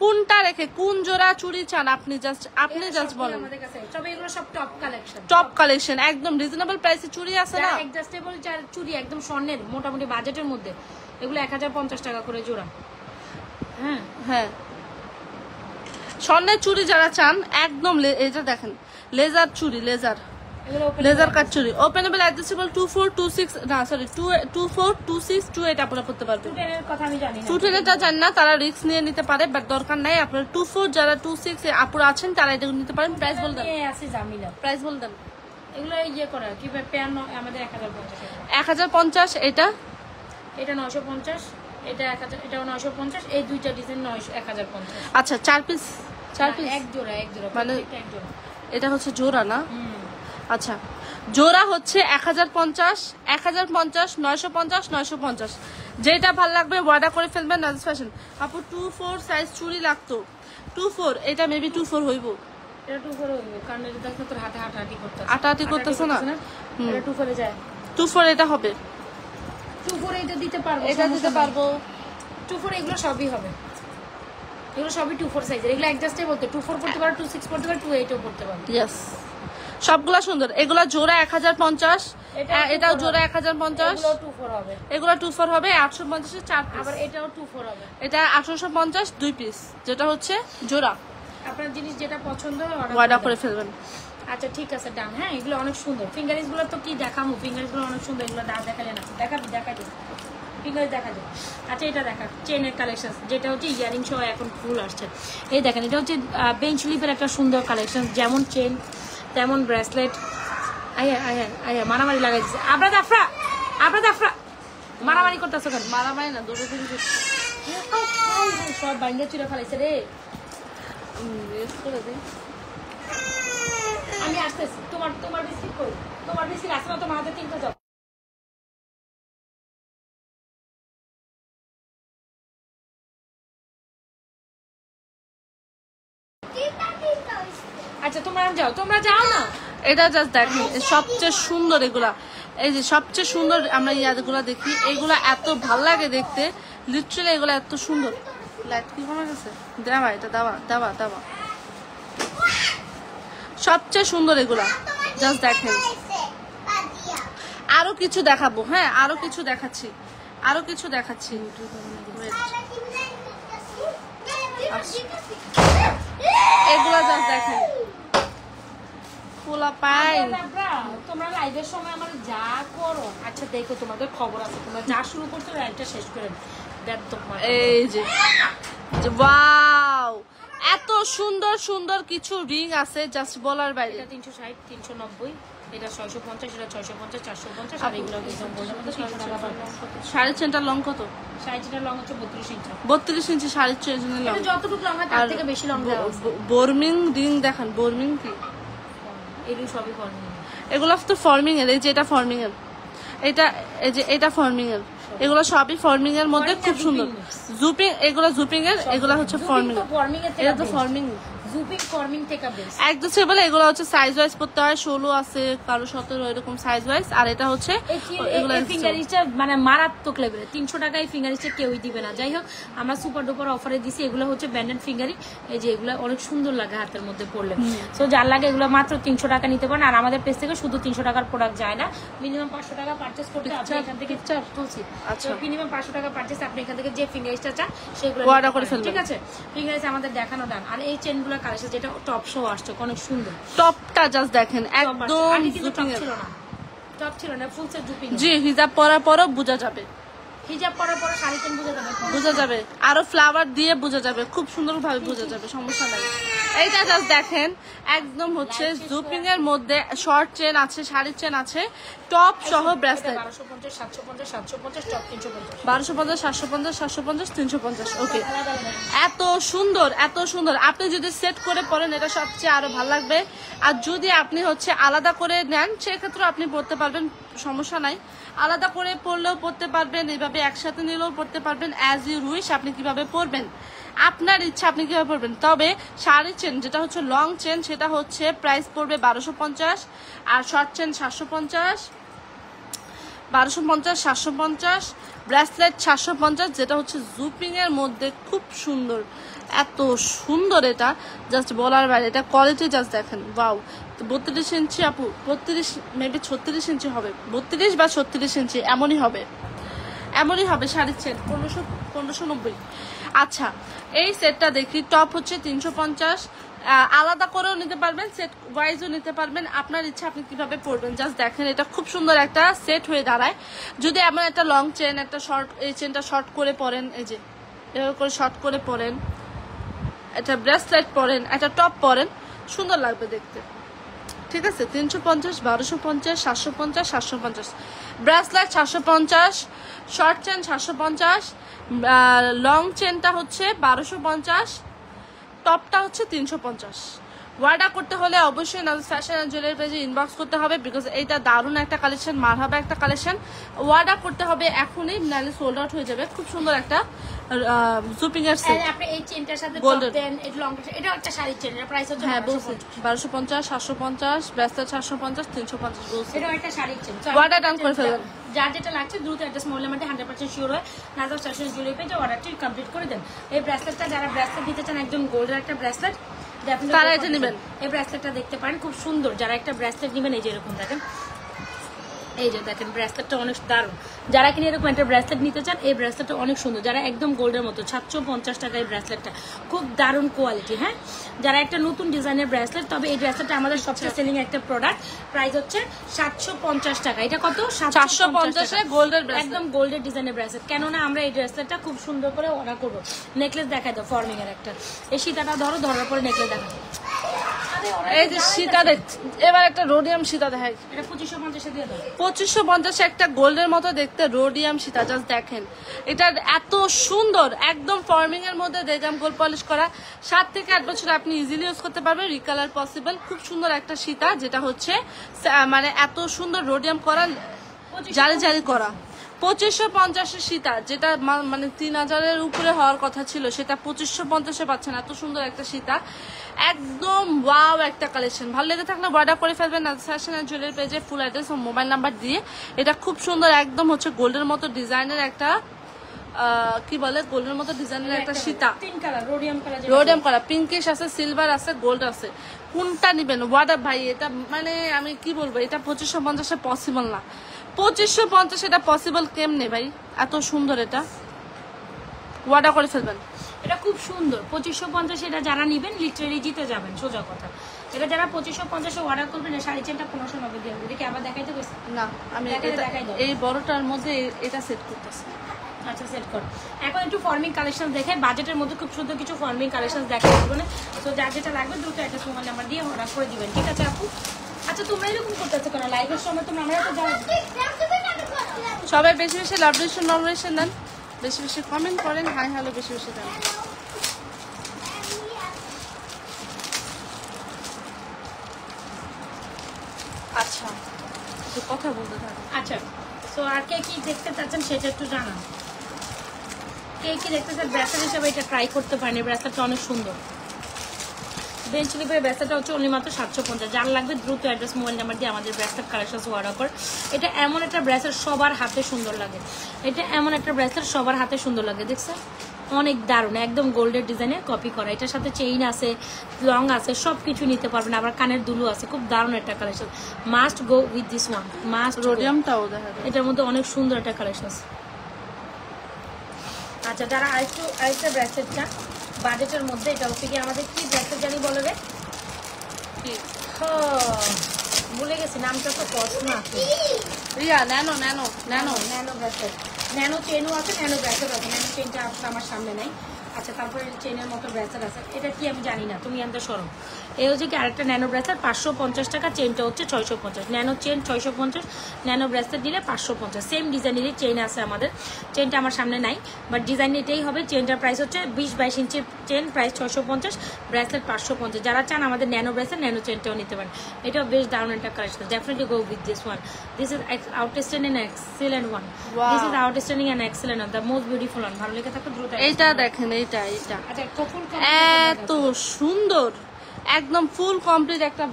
কোনটা রেখে কোন জোড়া চুড়ি চান আপনি জাস্ট বলেন। আমাদের কাছে সব এগুলো সব টপ কালেকশন, টপ কালেকশন, একদম রিজনেবল প্রাইসে চুড়ি আছে না, অ্যাডজাস্টেবল চুড়ি একদম স্বর্ণের মোটামুটি বাজেটের মধ্যে। এগুলো 1050 টাকা করে জোড়া। হ্যাঁ হ্যাঁ, স্বর্ণের চুড়ি যারা চান একদম, এই যে দেখেন লেজার চুড়ি, লেজার কাট চুড়ি, ওপেনেবল অ্যাডজাস্টেবল 24, 26 না সরি 24, 26, 28 আপনারা পড়তে পারবেন। 210 এর কথা আমি জানি না, 210 জান না, তারা রিস্ক নিয়ে নিতে পারে, বাট দরকার নাই। আপনারা 24 যারা 26 আপুরা আছেন তারা এটা নিতে পারেন। প্রাইস বল দেন, আছে জামিলা, প্রাইস বল দেন। এগুলো করা কি প্যান আমাদের 1050, এটা 950, এটা 1000, এটাও 950, এই দুইটা ডিজাইন 1050। আচ্ছা 4 পিস এক জোড়া মানে এক জোড়া, এটা হচ্ছে জোড়া না? আচ্ছা জোড়া হচ্ছে 1050, 950, 950। যেটা ভালো লাগবে অর্ডার করে ফেলবেন নাজিস ফ্যাশন। আপু 24 সাইজ চুড়ি লাগতো, 24 এটা মেবি 24 হইব, এটা 24 হইব কারণ এটা দেখো তোর হাতে হাঁটাহাঁটি করতেছ, হাঁটাহাঁটি করতেছ না, এটা 24 এ যায়, 24 এটা হবে, 24 এটা দিতে পারবো, এটা দিতে পারবো, 24 এগুলো সবই হবে, এগুলো সবই 24 সাইজের, এগুলো অ্যাডজাস্টে বলতে 24 পড়তে পারো, 26 পড়তে পারো, 28 ও পড়তে পারো। यस সবগুলা সুন্দর, এগুলা জোড়া 1050, এটাও জোড়া 1050, এগুলো 24 হবে, এগুলা 24 হবে, 850 এর 4 পিস, আবার এটাও 24 হবে, এটা 1850 2 পিস, যেটা হচ্ছে জোড়া। আপনার জিনিস যেটা পছন্দ হয় অর্ডার করে ফেলবেন। আচ্ছা ঠিক আছে ডান। হ্যাঁ এগুলো অনেক সুন্দর, ফিঙ্গারিংস গুলো তো কি দেখামু, ফিঙ্গারিংস গুলো অনেক সুন্দর, এগুলো দাঁত দেখালে না, দেখাবি ফিঙ্গার দেখা যায়। আচ্ছা এটা দেখা চেনের কালেকশন, যেটা হচ্ছে ইয়ারিং সহ এখন ফুল আসছে, এই দেখেন এটা হচ্ছে বেঞ্চ লিপের একটা সুন্দর কালেকশন, যেমন চেন তেমন ব্রেসলেট। আয়া আয়া আয়া মারামারি লাগাই দিচ্ছে, আবরাদ আফরা মারামারি করতেছো কেন? মারামারি না, দুটো দিন সব বাইন্ডার চুরা ফেলাইছে রে। আমি আসতেছি, তোমার বিস্কিট কই, তোমার বিস্কিট আসে না, তোমার হাতে 3টা যাও। আচ্ছা তোমরা যাও না, এটা জাস্ট দেখেন সবচেয়ে সুন্দর এগুলা, এই যে সবচেয়ে সুন্দর আমরা ইয়াগুলা দেখি, এগুলা এত ভাল লাগে দেখতে, লিটারালি এগুলা এত সুন্দর। লাইট কি কমে গেছে, দেওয়া এটা দেওয়া সবচেয়ে সুন্দর এগুলা, জাস্ট দেখেন। আরো কিছু দেখাবো, হ্যাঁ আরো কিছু দেখাচ্ছি। এগুলা জাস্ট দেখেন, পোলা পাই। তোমরা লাইভের সময় আমার যা করো, আচ্ছা দেখো তোমাদের খবর আছে, তোমরা যা শুরু করছো লাইভটা শেষ করে এই যে ওয়াও, এত সুন্দর সুন্দর কিছু রিং আছে জাস্ট বলার বাইরে। এটা 360 390, এটা 650, এটা 650 450, আর এগুলো একদম বলার মতো 300 টাকা পাবে। শাড়ির চেনটা লং কত? শাড়ির চেনটা লং হচ্ছে 32 ইঞ্চি, 32 ইঞ্চি শাড়ির চেনের লং, এটা যতটুকু লং হয় তার থেকে বেশি লং দেওয়া আছে। বর্মিং রিং দেখেন, বর্মিং কি এগুলো সবই ফর্মিং, এগুলো তো ফর্মিং এর, এই যে এটা ফর্মিং এর, এটা এই যে এটা ফর্মিং এর, এগুলো সবই ফর্মিং এর মধ্যে খুব সুন্দর। জুপিং, এগুলো জুপিং এর, এগুলো হচ্ছে ফর্মিং এর, এটা তো ফর্মিং, জুপিং ফর্মিং থেকে বেস্ট। একদম এগুলো হচ্ছে সাইজ ওয়াইজ পড়তে হয়, 16 আছে কারো 17 এরকম সাইজ ওয়াইজ। আর এটা হচ্ছে এগুলো ফিঙ্গারিংসটা মানে মারাত্মক লেভেলের, 300 টাকায় ফিঙ্গারিংসটা কেউই দিবে না। যাই হোক আমরা সুপার ডুপার অফারে দিছি, এগুলো হচ্ছে ব্যান্ডেড ফিঙ্গারিং, এই যে এগুলো অনেক সুন্দর লাগে হাতের মধ্যে পড়লে। সো যার লাগে এগুলো মাত্র 300 টাকা নিতে পারেন। আর আমাদের পেজ থেকে শুধু 300 টাকার প্রোডাক্ট যায় না, মিনিমাম 500 টাকা পারচেজ করতে আপনি এখান থেকে তুলছি। আচ্ছা মিনিমাম 500 টাকা পারচেজ, আপনি এখান থেকে যে ফিঙ্গারিংসটা চান সেগুলো অর্ডার করে ফেলবেন, ঠিক আছে? ফিঙ্গারিংস আমাদের দেখানো ডান। আর এই চেনগুলো কালেকশন যেটা টপ শো আসছে অনেক সুন্দর, টপটা জাস্ট দেখেন একদম টপ ছিল না, ফুল সেট জুপিং। জি হিজাব পরার পরও বোঝা যাবে, হিজাব পরার পর শাড়ি চেন বোঝা যাবে, আরো ফ্লাওয়ার দিয়ে বোঝা যাবে, খুব সুন্দর ভাবে বোঝা যাবে, সমস্যা নাই। এইটা জাস্ট দেখেন একদম হচ্ছে জুপিং এর মধ্যে শর্ট চেন আছে, শাড়ির চেন আছে, টপ সহ ব্রেসলেট 1250 750 750, টপ 350, 1250 750 750 350। ওকে, এত সুন্দর। আপনি যদি সেট করে পরেন এটা সবচেয়ে আরো ভালো লাগবে। আর যদি আপনি হচ্ছে আলাদা করে নেন সেক্ষেত্রে আপনি পড়তে পারবেন, সমস্যা নাই, আলাদা করে পরলেও পড়তে পারবেন, এইভাবে একসাথে নিলেও পড়তে পারবেন, অ্যাজ ইউ উইশ আপনি কিভাবে পরবেন, আপনার ইচ্ছা আপনি কিভাবে পরবেন। তবে শাড়ির চেন যেটা হচ্ছে লং চেন সেটা হচ্ছে প্রাইস পড়বে 1250, আর শর্ট চেন 750, 1250 750, ব্রেসলেট 750, যেটা হচ্ছে জুপিং এর মধ্যে খুব সুন্দর, এত সুন্দর এটা জাস্ট বলার বাইরে। এটা কোয়ালিটি জাস্ট দেখেন, ওয়াও। 32 ইঞ্চি আপু, 32 মেবি 36 ইঞ্চি হবে, 32 বা 36 ইঞ্চি এমনই হবে শাড়ির চেন 1590। আচ্ছা এই সেটটা দেখি, টপ হচ্ছে 350, আলাদা করেও নিতে পারবেন, সেট ওয়াইজও নিতে পারবেন, আপনার ইচ্ছা আপনি কিভাবে পরবেন। জাস্ট দেখেন এটা খুব সুন্দর একটা সেট হয়ে দাঁড়ায়। যদি এমন একটা লং চেন, একটা শর্ট, এই চেনটা শর্ট করে পরেন, এই যে এভাবে করে শর্ট করে পরেন, একটা ব্রেসলেট পরেন, একটা টপ পরেন, সুন্দর লাগবে দেখতে, ঠিক আছে? 350 1250 750 750, ব্রেসলেট 750, শর্ট চেন 750, লং চেনটা হচ্ছে 1250, টপটা হচ্ছে 350, অর্ডার করতে হলে অবশ্যই নাজুস ফ্যাশন এন্ড জুয়েলারি পেজে ইনবক্স করতে হবে, বিকজ এটা দারুণ একটা কালেকশন, মারহাবা একটা কালেকশন। অর্ডার করতে হবে এখনই, নাহলে সোল্ড আউট হয়ে যাবে। খুব সুন্দর একটা জুপিং এর সেট। আপনি এই চেনটার সাথে দেন, এটা লং, এটা একটা শাড়ির চেন, এর প্রাইস হচ্ছে হ্যাঁ বলছি 1250, 750, ব্রেসলেট 750, 350 বলছি। এটা একটা শাড়ির চেন। অর্ডার ডান করে ফেলবেন। যার যেটা লাগছে দ্রুত অ্যাড্রেস মোবাইল নাম্বারটি 100% শিওর হয়ে নাজুস ফ্যাশন জুয়েলারি পেজে অর্ডারটি কমপ্লিট করে দেন। এই ব্রেসলেটটা যারা ব্রেসলেট দিতে চান, একদম গোল্ডের একটা ব্রেসলেট, তারা এটা নেবেন। এই ব্রেসলেটটা দেখতে পারেন, খুব সুন্দর। যারা একটা ব্রেসলেট নেবেন, এই যে এরকম দেখেন, এই যে দেখেন ব্রেসলেটটা অনেক দারুণ। যারা কিনে এরকম একটা ব্রেসলেট নিতে চান, এই ব্রেসলেটটা অনেক সুন্দর। যারা একদম গোল্ডের মতো, 750 টাকা এই ব্রেসলেটটা, খুব দারুণ কোয়ালিটি। হ্যাঁ, যারা একটা নতুন ডিজাইনের ব্রেসলেট, তবে এই ব্রেসলেটটা আমাদের সবচেয়ে সেলিং একটা প্রোডাক্ট, প্রাইস হচ্ছে 750 টাকা। এটা কত? 750 গোল্ডের, একদম গোল্ডের ডিজাইনের ব্রেসলেট। কেননা আমরা এই ব্রেসলেটটা খুব সুন্দর করে অর্ডার করবো। নেকলেস দেখাই দাও, ফর্মিং এর একটা। এই সীতাটা ধরো, ধরার পরে নেকলেস দেখা। এই যে সীতা দেখ, এবার একটা রোডিয়াম সীতা দেখাই। এটা 2550 দিয়ে দাও। 2550 একটা গোল্ডের মতো দেখতে রোডিয়াম সীতা, জাস্ট দেখেন। এটা এত সুন্দর, একদম ফর্মিং এর মধ্যে দেগাম গোল্ড পলিশ করা। 7 থেকে 8 বছর আপনি ইজিলি ইউজ করতে পারবেন, রিকালার পসিবল। খুব সুন্দর একটা সীতা, যেটা হচ্ছে মানে এত সুন্দর রোডিয়াম করা, জারি জারি করা। 2550 সীতা, যেটা মানে 3000-এর উপরে হওয়ার কথা ছিল, সেটা 2550-এ পাচ্ছেন। এত সুন্দর একটা সীতা, একদম ওয়াও একটা কালেকশন। ভালো লেগে থাকলে অর্ডার করে ফেলবেন নাজুস ফ্যাশন এন্ড জুয়েলারি পেজে, ফুল অ্যাড্রেস ও মোবাইল নাম্বার দিয়ে। এটা খুব সুন্দর, একদম হচ্ছে গোল্ডের মতো ডিজাইনের একটা কি বলে, গোল্ডের মতো ডিজাইনের একটা সীতা, রোডিয়াম কালার, পিঙ্কিশ আছে, সিলভার আছে, গোল্ড আছে। কোনটা নিবেন ওয়াডা ভাই? এটা মানে আমি কি বলবো, এটা 2550-এ পসিবল না। 2550 এটা পসিবল কেমনে ভাই? এত সুন্দর, এটা অর্ডার করে ফেলবেন। এটা খুব সুন্দর 2550। এটা যারা নিবেন লিটারেলি জিতে যাবেন, সোজা কথা। এটা যারা 2550-এ অর্ডার করবেন, শাড়ি চেনটা 1590 দিয়ে হবে। দেখি আবার দেখাইতে গেছি না, আমি এই বড়টার মধ্যে এটা সেট করতেছি। আচ্ছা, সেট কর। এখন একটু ফর্মিং কালেকশন দেখে, বাজেটের মধ্যে খুব সুন্দর কিছু ফর্মিং কালেকশন দেখাই দিব না। তো যার যেটা লাগবে দ্রুত একটা মোবাইল নাম্বার দিয়ে অর্ডার করে দিবেন, ঠিক আছে আপু? আচ্ছা, তোমরা এরকম করতেছো কেন লাইভের সময়? তোমরা আমরা তো জানি সবাই বেশি বেশি লাভ রিলেশন নমিনেশন দেন, বেশি বেশি কমেন্ট করেন, হাই হ্যালো বেশি বেশি দেন। আচ্ছা, একটু কথা বলতে থাকুন। আচ্ছা, সো আর কে কি দেখতে চাচ্ছেন সেটা একটু জানান। কে কি দেখতে চান ব্রেসলেট হিসাবে এটা ট্রাই করতে পারেন। এই ব্রেসলেটটা অনেক সুন্দর। বেঞ্চ স্লিপের ব্রেসলেটটা হচ্ছে অনলি মাত্র 750। যার লাগবে দ্রুত অ্যাড্রেস মোবাইল নাম্বার দিয়ে আমাদের ব্রেসলেট কালেকশন অর্ডার কর। এটা এমন একটা ব্রেসলেট সবার হাতে সুন্দর লাগে। এটা এমন একটা ব্রেসলেট সবার হাতে সুন্দর লাগে, দেখছেন? অনেক দারুণ, একদম গোল্ডের ডিজাইনে কপি করা। এটার সাথে চেইন আছে, লং আছে, সব কিছু নিতে পারবেন। আবার কানের দুলু আছে। খুব দারুণ একটা collection, must go with this one, must. রোডিয়ামটাও দেখা যায়, এটার মধ্যে অনেক সুন্দর একটা কালেকশন আছে। আচ্ছা, যারা আরেকটা ব্রেসলেট চান বাজেটের মধ্যে, এটা হচ্ছে কি আমাদের কি ব্রেসলেট জানি বলে রে, ভুলে গেছি নামটা, তো প্রশ্ন আছে। Nano nano nano nano bracelet, nano চেনও আছে, ন্যানো ব্রেসলেট আছে। ন্যানো চেনটা আসলে আমার সামনে নাই। আচ্ছা, তারপরে চেনের মতো ব্রেসলেট আছে। এটা কি আমি জানি না, তুমি আনতে সরো। এই হচ্ছে কি আরেকটা ন্যানো ব্রেসলেট, 550 টাকা। চেনটা হচ্ছে 650। ন্যানো চেন 650, ন্যানো ব্রেসলেট দিলে 550। সেম ডিজাইনেরই চেন আছে আমাদের। চেনটা আমার সামনে নাই, বাট ডিজাইন এটাই হবে। চেনটার প্রাইস হচ্ছে 20-22 ইঞ্চির চেন, প্রাইস 650, ব্রেসলেট 550। যারা চান আমাদের ন্যানো ব্রেসলেট, ন্যানো চেনটাও নিতে পারেন। এটাও বেশ দারুণ একটা collection. Definitely go with this one. This is outstanding and excellent one. This is outstanding and excellent one, the most beautiful one. ভালো লেগে থাকলে দ্রুত এইটা দেখেন, এইটা আচ্ছা, এত সুন্দর, একদম ফুল কমপ্লিট একটা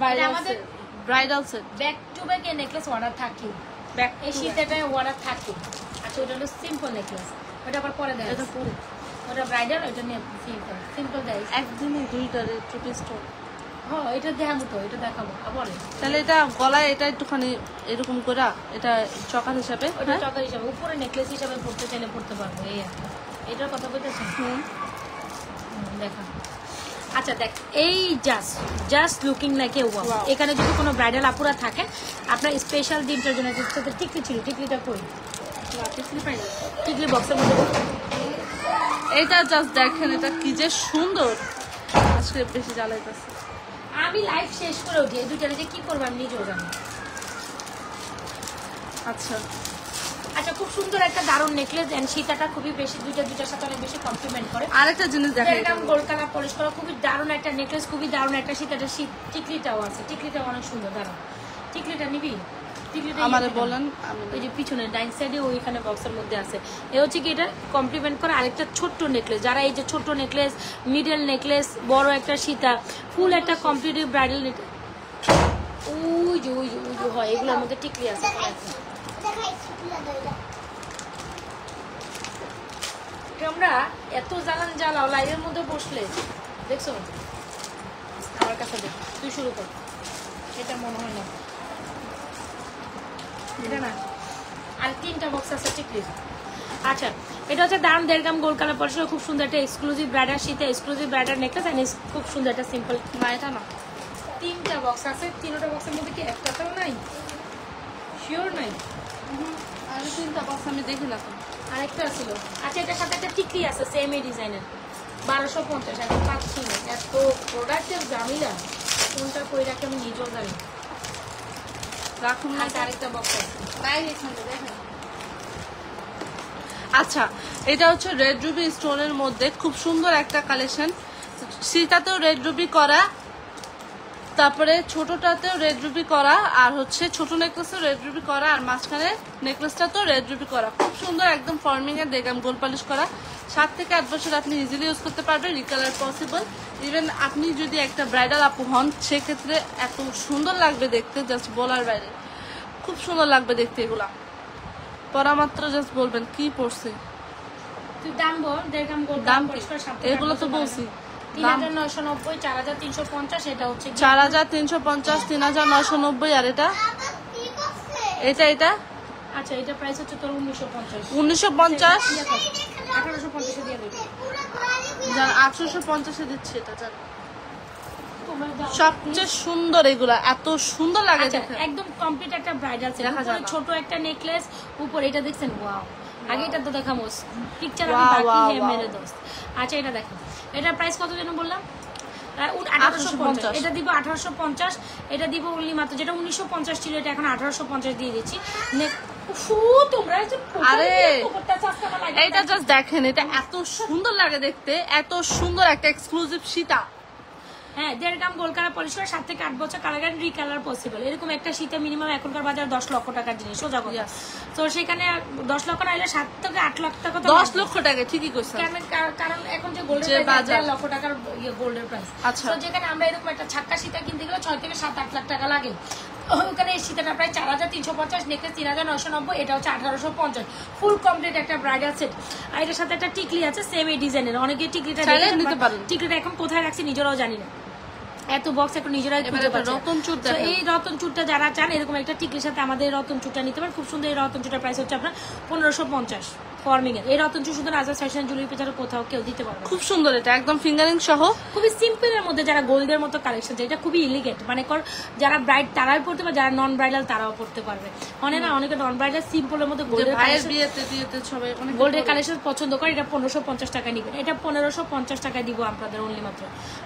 bridal set. Back to back A necklace order থাকে, ব্যাক এই শীতেটায় অর্ডার থাকে। আচ্ছা, ওটা হলো সিম্পল নেকলেস, ওটা আবার পরে দেয়। এটা পরে ওটা ব্রাইডাল, ওটা নিয়ে সিম্পল দেয়। একদিনে দুইটা ট্রিপল স্টোন। হ্যাঁ, এটা দেখাবো তো, এটা দেখাবো আবার। তাহলে এটা গলায় এটা একটুখানি এরকম করে, এটা চকার হিসাবে, ওটা চকার হিসাবে, উপরে নেকলেস হিসাবে পড়তে চাইলে পড়তে পারবো। এই একটা, এটার কথা বলতেছি। দেখা। আচ্ছা, দেখ, এই just looking like a wow. এখানে যদি কোনো ব্রাইডাল আপুরা থাকেন, আপনার স্পেশাল দিনটার জন্য টিকলি ছিল, টিকলিটা কই? টিকলি বক্সের মধ্যে। এটা জাস্ট দেখেন, এটা কি যে সুন্দর। আজকে বেশি জ্বালাইতেছে। আমি লাইভ শেষ করে উঠি, এই দুইটা যে কি করবো আমি নিজেও জানি। আচ্ছা, আচ্ছা খুব সুন্দর একটা দারুণ নেকলেস এন্ড সীতাটা খুবই বেশি দুইটার সাথে অনেক বেশি কমপ্লিমেন্ট করে। আরেকটা জিনিস দেখেন, এরকম গোল্ড কালার পলিশ করা খুবই দারুণ একটা নেকলেস, খুবই দারুণ একটা সীতাটা টিকলিটাও আছে, টিকলিটাও অনেক সুন্দর। দারুণ টিকলিটা নিবি? টিকলিটা আমারে বলেন, ওই যে পিছনে ডাইন সাইডে ওইখানে বক্সের মধ্যে আছে। এ হচ্ছে কি এটা কমপ্লিমেন্ট করে আরেকটা ছোট্ট নেকলেস। যারা এই যে ছোট্ট নেকলেস, মিডল নেকলেস, বড় একটা সীতা, ফুল একটা কমপ্লিট ব্রাইডাল নেকলেস, ওই যে হয় এগুলোর মধ্যে টিকলি আছে। আমরা এত জ্বালাও লাইভের মধ্যে বসলে দেখছো, আমার কাছে দেখ, তুই শুরু কর। এটা মনে হয় না, এটা না, আর 3টা বক্স আছে টিকলি। আচ্ছা এটা হচ্ছে দাম 1.5 গ্রাম গোল্ড কালার পলিশ, খুব সুন্দর একটা এক্সক্লুসিভ ব্রাইডাল শীতে এক্সক্লুসিভ ব্রাইডাল নেকলেস এন্ড খুব সুন্দর একটা সিম্পল। না এটা না, 3টা বক্স আছে, 3টা বক্সের মধ্যে কি একটাতেও নাই? শিওর নাই? আর 3টা বক্স আমি দেখি না তো। আরেকটা ছিল। আচ্ছা এটার সাথে একটা টিকলি আছে সেম এই ডিজাইনের, 1250। এখন পাচ্ছি না, এত প্রোডাক্টের জামিলা কোনটা কই রাখে আমি নিজেও জানি। রাখুন না, আরেকটা বক্স আছে নাই এখানে দেখেন। আচ্ছা এটা হচ্ছে রেড রুবি স্টোনের মধ্যে খুব সুন্দর একটা কালেকশন। সীতাতেও রেড রুবি করা, তারপরে ছোটটাতেও রেড রুবি করা, আর হচ্ছে ছোট নেকলেসেও রেড রুবি করা, আর মাঝখানে নেকলেসটাতেও রেড রুবি করা। খুব সুন্দর একদম ফর্মিং এর দেখলাম গোল পালিশ করা। 7 থেকে 8 বছর আপনি ইজিলি ইউজ করতে পারবেন, রিকালার পসিবল। ইভেন আপনি যদি একটা ব্রাইডাল আপু হন সেক্ষেত্রে এত সুন্দর লাগবে দেখতে, জাস্ট বলার বাইরে। খুব সুন্দর লাগবে দেখতে এগুলা। পরা মাত্র জাস্ট বলবেন কি পড়ছে। তুই দাম বল, 1.5 গ্রাম গোল্ড দাম পলিশ করা সাথে এগুলো তো বলছি। 3990, 4350, এটা হচ্ছে 4350, 3990, আর এটা এটা আচ্ছা এটা প্রাইস হচ্ছে তোর 1950। 1950, 1850 দিয়ে দিবি। 1850 দিচ্ছে এটা। জান সবচেয়ে সুন্দর এগুলা, এত সুন্দর লাগে দেখতে। একদম কমপ্লিট একটা ব্রাইডাল সেট, উপরে ছোট একটা নেকলেস, উপরে এটা দেখছেন? ওয়াও, আগে এটা তো দেখামো পিকচার আমি বাকি হে মেরে দোস্ত। আচ্ছা এটা দেখেন, এটার প্রাইস কত যেন বললাম? 1850। এটা দিব 1850, এটা দিব অনলি মাত্র, যেটা 1950 ছিল এটা এখন 1850 দিয়ে দিচ্ছি। তোমরা আরে এটা জাস্ট দেখেন, এটা এত সুন্দর লাগে দেখতে, এত সুন্দর একটা এক্সক্লুসিভ সীতা। হ্যাঁ 1.5 গ্রাম গোল্ড কালার পলিশ করে 7 থেকে 8 বছর কালার রিকালার পসিবল। এরকম একটা শীতে মিনিমাম এখনকার বাজার 10 লক্ষ টাকার জিনিস, সোজা কথা। তো সেখানে 10 লক্ষ না হলে 7 থেকে 8 লাখ টাকা, 10 লক্ষ টাকা ঠিকই কইছেন। কারণ এখন যে গোল্ডের প্রাইস 1.5 লক্ষ টাকার গোল্ডের প্রাইস। আচ্ছা তো যেখানে আমরা এরকম একটা ছাক্কা সীতা কিনতে গেলে 6 থেকে 7-8 লাখ টাকা লাগে, ওখানে এই সীতাটা প্রায় 4350, নেকলেস 3990, এটা হচ্ছে 1850। ফুল কমপ্লিট একটা ব্রাইডাল সেট। আর এটার সাথে একটা টিকলি আছে সেম এই ডিজাইনের। অনেকে টিকলিটা নিতে পারেন, টিকলিটা এখন কোথায় রাখছি নিজেরাও জানি না, এত বক্স এখন নিজেরাই খুঁজে পাচ্ছে। এই রতন চুরটা যারা চান এরকম একটা টিকলির সাথে আমাদের রতন চুরটা নিতে পারেন, খুব সুন্দর। এই রতন চুরটার প্রাইস হচ্ছে আপনার 1550 ফর্মিং এর। এই রতন চুর শুধু রাজা ফ্যাশন জুয়েলারি পেছনে কোথাও কেউ দিতে পারবে। খুব সুন্দর, এটা একদম ফিঙ্গারিং সহ, খুবই সিম্পল এর মধ্যে, যারা গোল্ডের মতো কালেকশন, এটা খুবই এলিগেন্ট, মানে যারা ব্রাইড তারাই পড়তে পারবে, যারা নন ব্রাইডাল তারাও পড়তে পারবে। না অনেকে নন ব্রাইডাল সিম্পলের মধ্যে গোল্ডের কালেকশন পছন্দ করে, এটা 1550 টাকা নিবেন। এটা 1550 টাকা দিব আপনাদের অনলি মাত্র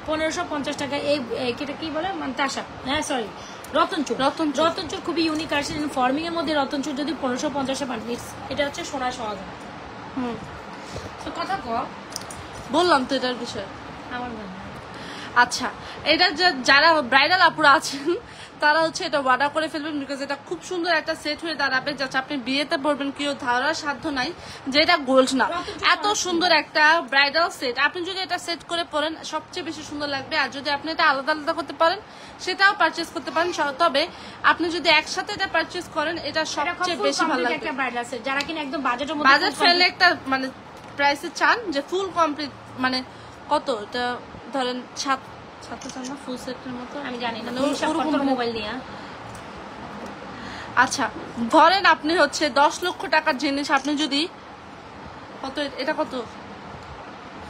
1550 টাকা। এই এটা কি বলে তাসা, হ্যাঁ সরি রতনচুর। রতনচুর খুবই ইউনিক আসছে ফর্মিং এর মধ্যে। রতনচুর যদি 1550 পান, এটা হচ্ছে সোনা সহজ। তো কথা বললাম তো এটার বিষয়ে আমার মনে হয়। আচ্ছা এটা যারা ব্রাইডাল আপুরা আছেন তারা হচ্ছে এটা অর্ডার করে ফেলবেন, বিকজ এটা খুব সুন্দর একটা সেট হয়ে দাঁড়াবে, যাতে আপনি বিয়েতে পরবেন কেউ ধারার সাধ্য নাই যে এটা গোল্ড না। এত সুন্দর একটা ব্রাইডাল সেট, আপনি যদি এটা সেট করে পরেন সবচেয়ে বেশি সুন্দর লাগবে। আর যদি আপনি এটা আলাদা আলাদা করতে পারেন সেটাও পারচেজ করতে পারেন, তবে আপনি যদি একসাথে এটা পারচেজ করেন এটা সবচেয়ে বেশি ভালো লাগবে। যারা কিনা একদম বাজেট ফ্রেন্ডলি একটা মানে প্রাইসে চান, যে ফুল কমপ্লিট, মানে কত এটা ধরেন 7 চান না ফুল সেটের মতো, আমি জানি না মোবাইল নিয়ে। আচ্ছা ধরেন আপনি হচ্ছে 10 লক্ষ টাকার জিনিস আপনি যদি কত, এটা কত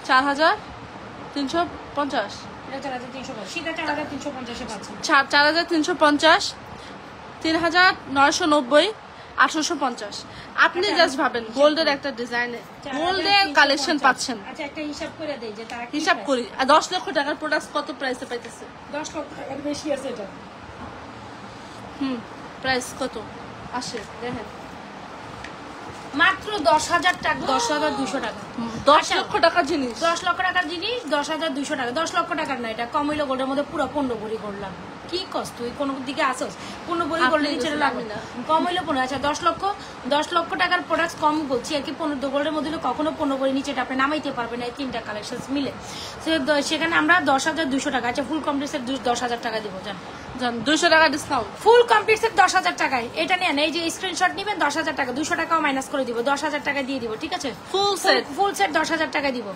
4350, 4350, 3990, 1850। আপনি জাস্ট ভাবেন গোল্ডের একটা ডিজাইনে গোল্ডের কালেকশন পাচ্ছেন। আচ্ছা একটা হিসাব করে দেই, যে তারা হিসাব করি 10 লক্ষ টাকার প্রোডাক্ট কত প্রাইসে পাইতেছে? 10 লক্ষ টাকার বেশি আছে এটা। প্রাইস কত আসে দেখেন, মাত্র 10,000 টাকা, 10,200 টাকা। 10 লক্ষ টাকার জিনিস, 10 লক্ষ টাকার জিনিস 10,200 টাকা। 10 লক্ষ টাকার না, এটা কম হইলো গোল্ডের মধ্যে পুরো 15 ভরি করলাম। কি কষ্ট, তুই কোনো দিকে আসোস 15 ভরি করলে নিচে লাগবে না, কম হইলো 15। আচ্ছা 10 লক্ষ টাকার প্রোডাক্ট কম বলছি আর কি, 15 গোল্ডের মধ্যে কখনো 15 ভরি নিচেটা আপনি নামাইতে পারবেন না, এই তিনটা কালেকশন মিলে। সেখানে আমরা 10,200 টাকা। আচ্ছা ফুল কমপ্লিট 10,000 টাকা দিব, জান 200 টাকা ডিসকাউন্ট। ফুল কমপ্লিট 10,000 টাকায় এটা নেন, এই যে স্ক্রিনশট নেবেন 10,000 টাকা, 200 টাকাও মাইনাস করে দিব, 10,000 টাকা দিয়ে দিব, ঠিক আছে? ফুল সেট 10,000 টাকা দিব,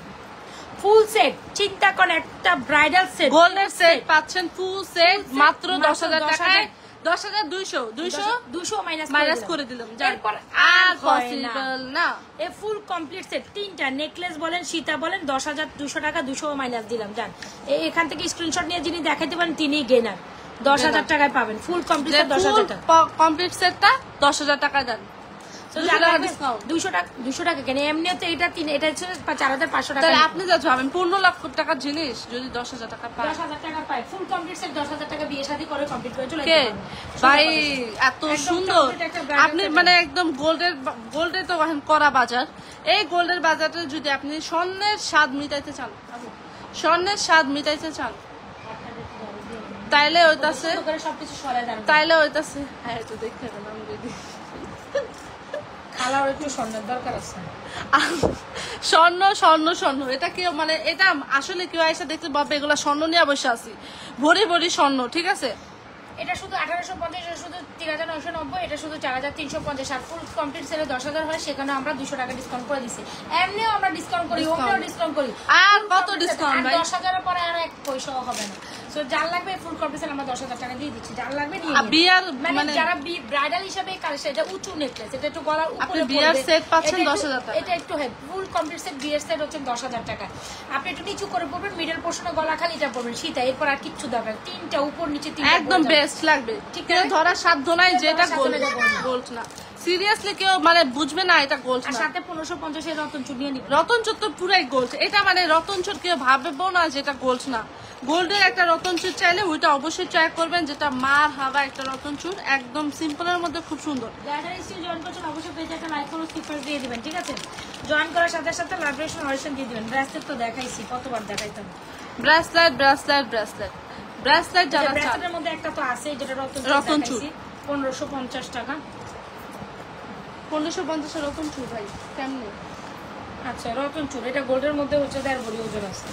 ফুল সেট। চিন্তা করেন একটা ব্রাইডাল সেট, গোল্ডের সেট পাচ্ছেন ফুল সেট মাত্র 10,000 টাকায়। 10,200 মাইনাস করে দিলাম, এরপর আর পসিবল না। এই ফুল কমপ্লিট সেট তিনটা নেকলেস বলেন সীতা বলেন 10,200 টাকা, 200 মাইনাস দিলাম, জান। এখান থেকে স্ক্রিনশট নিয়ে যিনি দেখাইতে পারেন তিনি গেনার, 10,000 টাকায় পাবেন ফুল কমপ্লিট 10,000 টাকা। কমপ্লিট সেটটা 10,000 টাকা দেন, 200 টাকা কেন? এমনি তো এটা এটা হচ্ছে 4,500 টাকা। তাহলে আপনি যা ভাবেন 15 লক্ষ টাকার জিনিস যদি 10,000 টাকা পায়, 10,000 টাকা পায় ফুল কমপ্লিট সেট, 10,000 টাকা বিয়ে শাদী করে কমপ্লিট করে চলে কে ভাই এত একদম সুন্দর। chocolate একটা brand আপনি মানে একদম গোল্ডের তো এখন করা বাজার, এই গোল্ডের বাজারে যদি আপনি স্বর্ণের স্বাদ মিটাইতে চান, স্বর্ণের স্বাদ মিটাইতে চান, তাইলে ওইটাছে, সবকিছু সরাই দেন, তাইলে ওইটাছে। হ্যাঁ তো দেখতে পেলাম দিদি, খালার একটু স্বর্ণের দরকার আছে। স্বর্ণ স্বর্ণ স্বর্ণ, এটা কেউ মানে এটা আসলে কেউ এসে দেখতে পাবে এগুলা স্বর্ণ নিয়ে বসে আছি, ভরি ভরি স্বর্ণ, ঠিক আছে? এটা শুধু 1,850, এটা শুধু 3,990, এটা শুধু 4,350। আর ফুল কমপ্লিট সেলে 10,000 হয়, সেখানে আমরা 200 টাকা ডিসকাউন্ট করে দিছি। এমনিও আমরা ডিসকাউন্ট করি, ওমনিও ডিসকাউন্ট করি। আর কত ডিসকাউন্ট ভাই? 10,000 এর পরে আর এক পয়সাও হবে না। সো যার লাগবে ফুল কমপ্লিট সেল আমরা 10,000 টাকা দিয়ে দিচ্ছি, যার লাগবে নিয়ে নিন। বিয়ার মানে যারা ব্রাইডাল হিসেবে কালেকশন, এটা উঁচু নেকলেস, এটা একটু গলার উপরে আপনি বিয়ার সেট পাচ্ছেন 10,000 টাকা। এটা একটু হয় ফুল কমপ্লিট সেট বিয়ার সেট হচ্ছে 10,000 টাকা। আপনি একটু নিচু করে পড়বেন, মিডল পোর্শনে গলা খালি এটা পড়বেন সীতা, এরপর আর কিচ্ছু দরকার, তিনটা উপর নিচে তিনটা একদম বেস্ট লাগবে, ঠিক আছে? ধরার সাধ্য নাই যেটা গোল্ড না, সিরিয়াসলি কেউ মানে বুঝবে না এটা গোল্ড আর না। সাথে 1550 এর রতন চুড় নিয়ে নিবেন। রতন চোর তো পুরাই গোল্ড, এটা মানে রতন চোর কেউ ভাববো না যেটা গোল্ড না। গোল্ডের একটা রতন চুর চাইলে ওইটা অবশ্যই ট্রাই করবেন, যেটা মার হাওয়া একটা রতন চুর, একদম সিম্পলের মধ্যে খুব সুন্দর। যারা স্টিল জয়েন করছেন অবশ্যই পেজে একটা লাইক ফলো স্টিকার দিয়ে দিবেন, ঠিক আছে? জয়েন করার সাথে সাথে লাইব্রেশন অরিজিন দিয়ে দিবেন। ব্রেসলেট তো দেখাইছি, কতবার দেখাইতাম। ব্রেসলেট ব্রেসলেট ব্রেসলেট ব্রেসলেট যারা চান, ব্রেসলেটের মধ্যে একটা তো আছে যেটা রতন চুর 1550 টাকা। 1550 রতন চুর ভাই কেমনে? আচ্ছা রতন চুর এটা গোল্ডের মধ্যে হচ্ছে 1.5 ভরি ওজন আছে।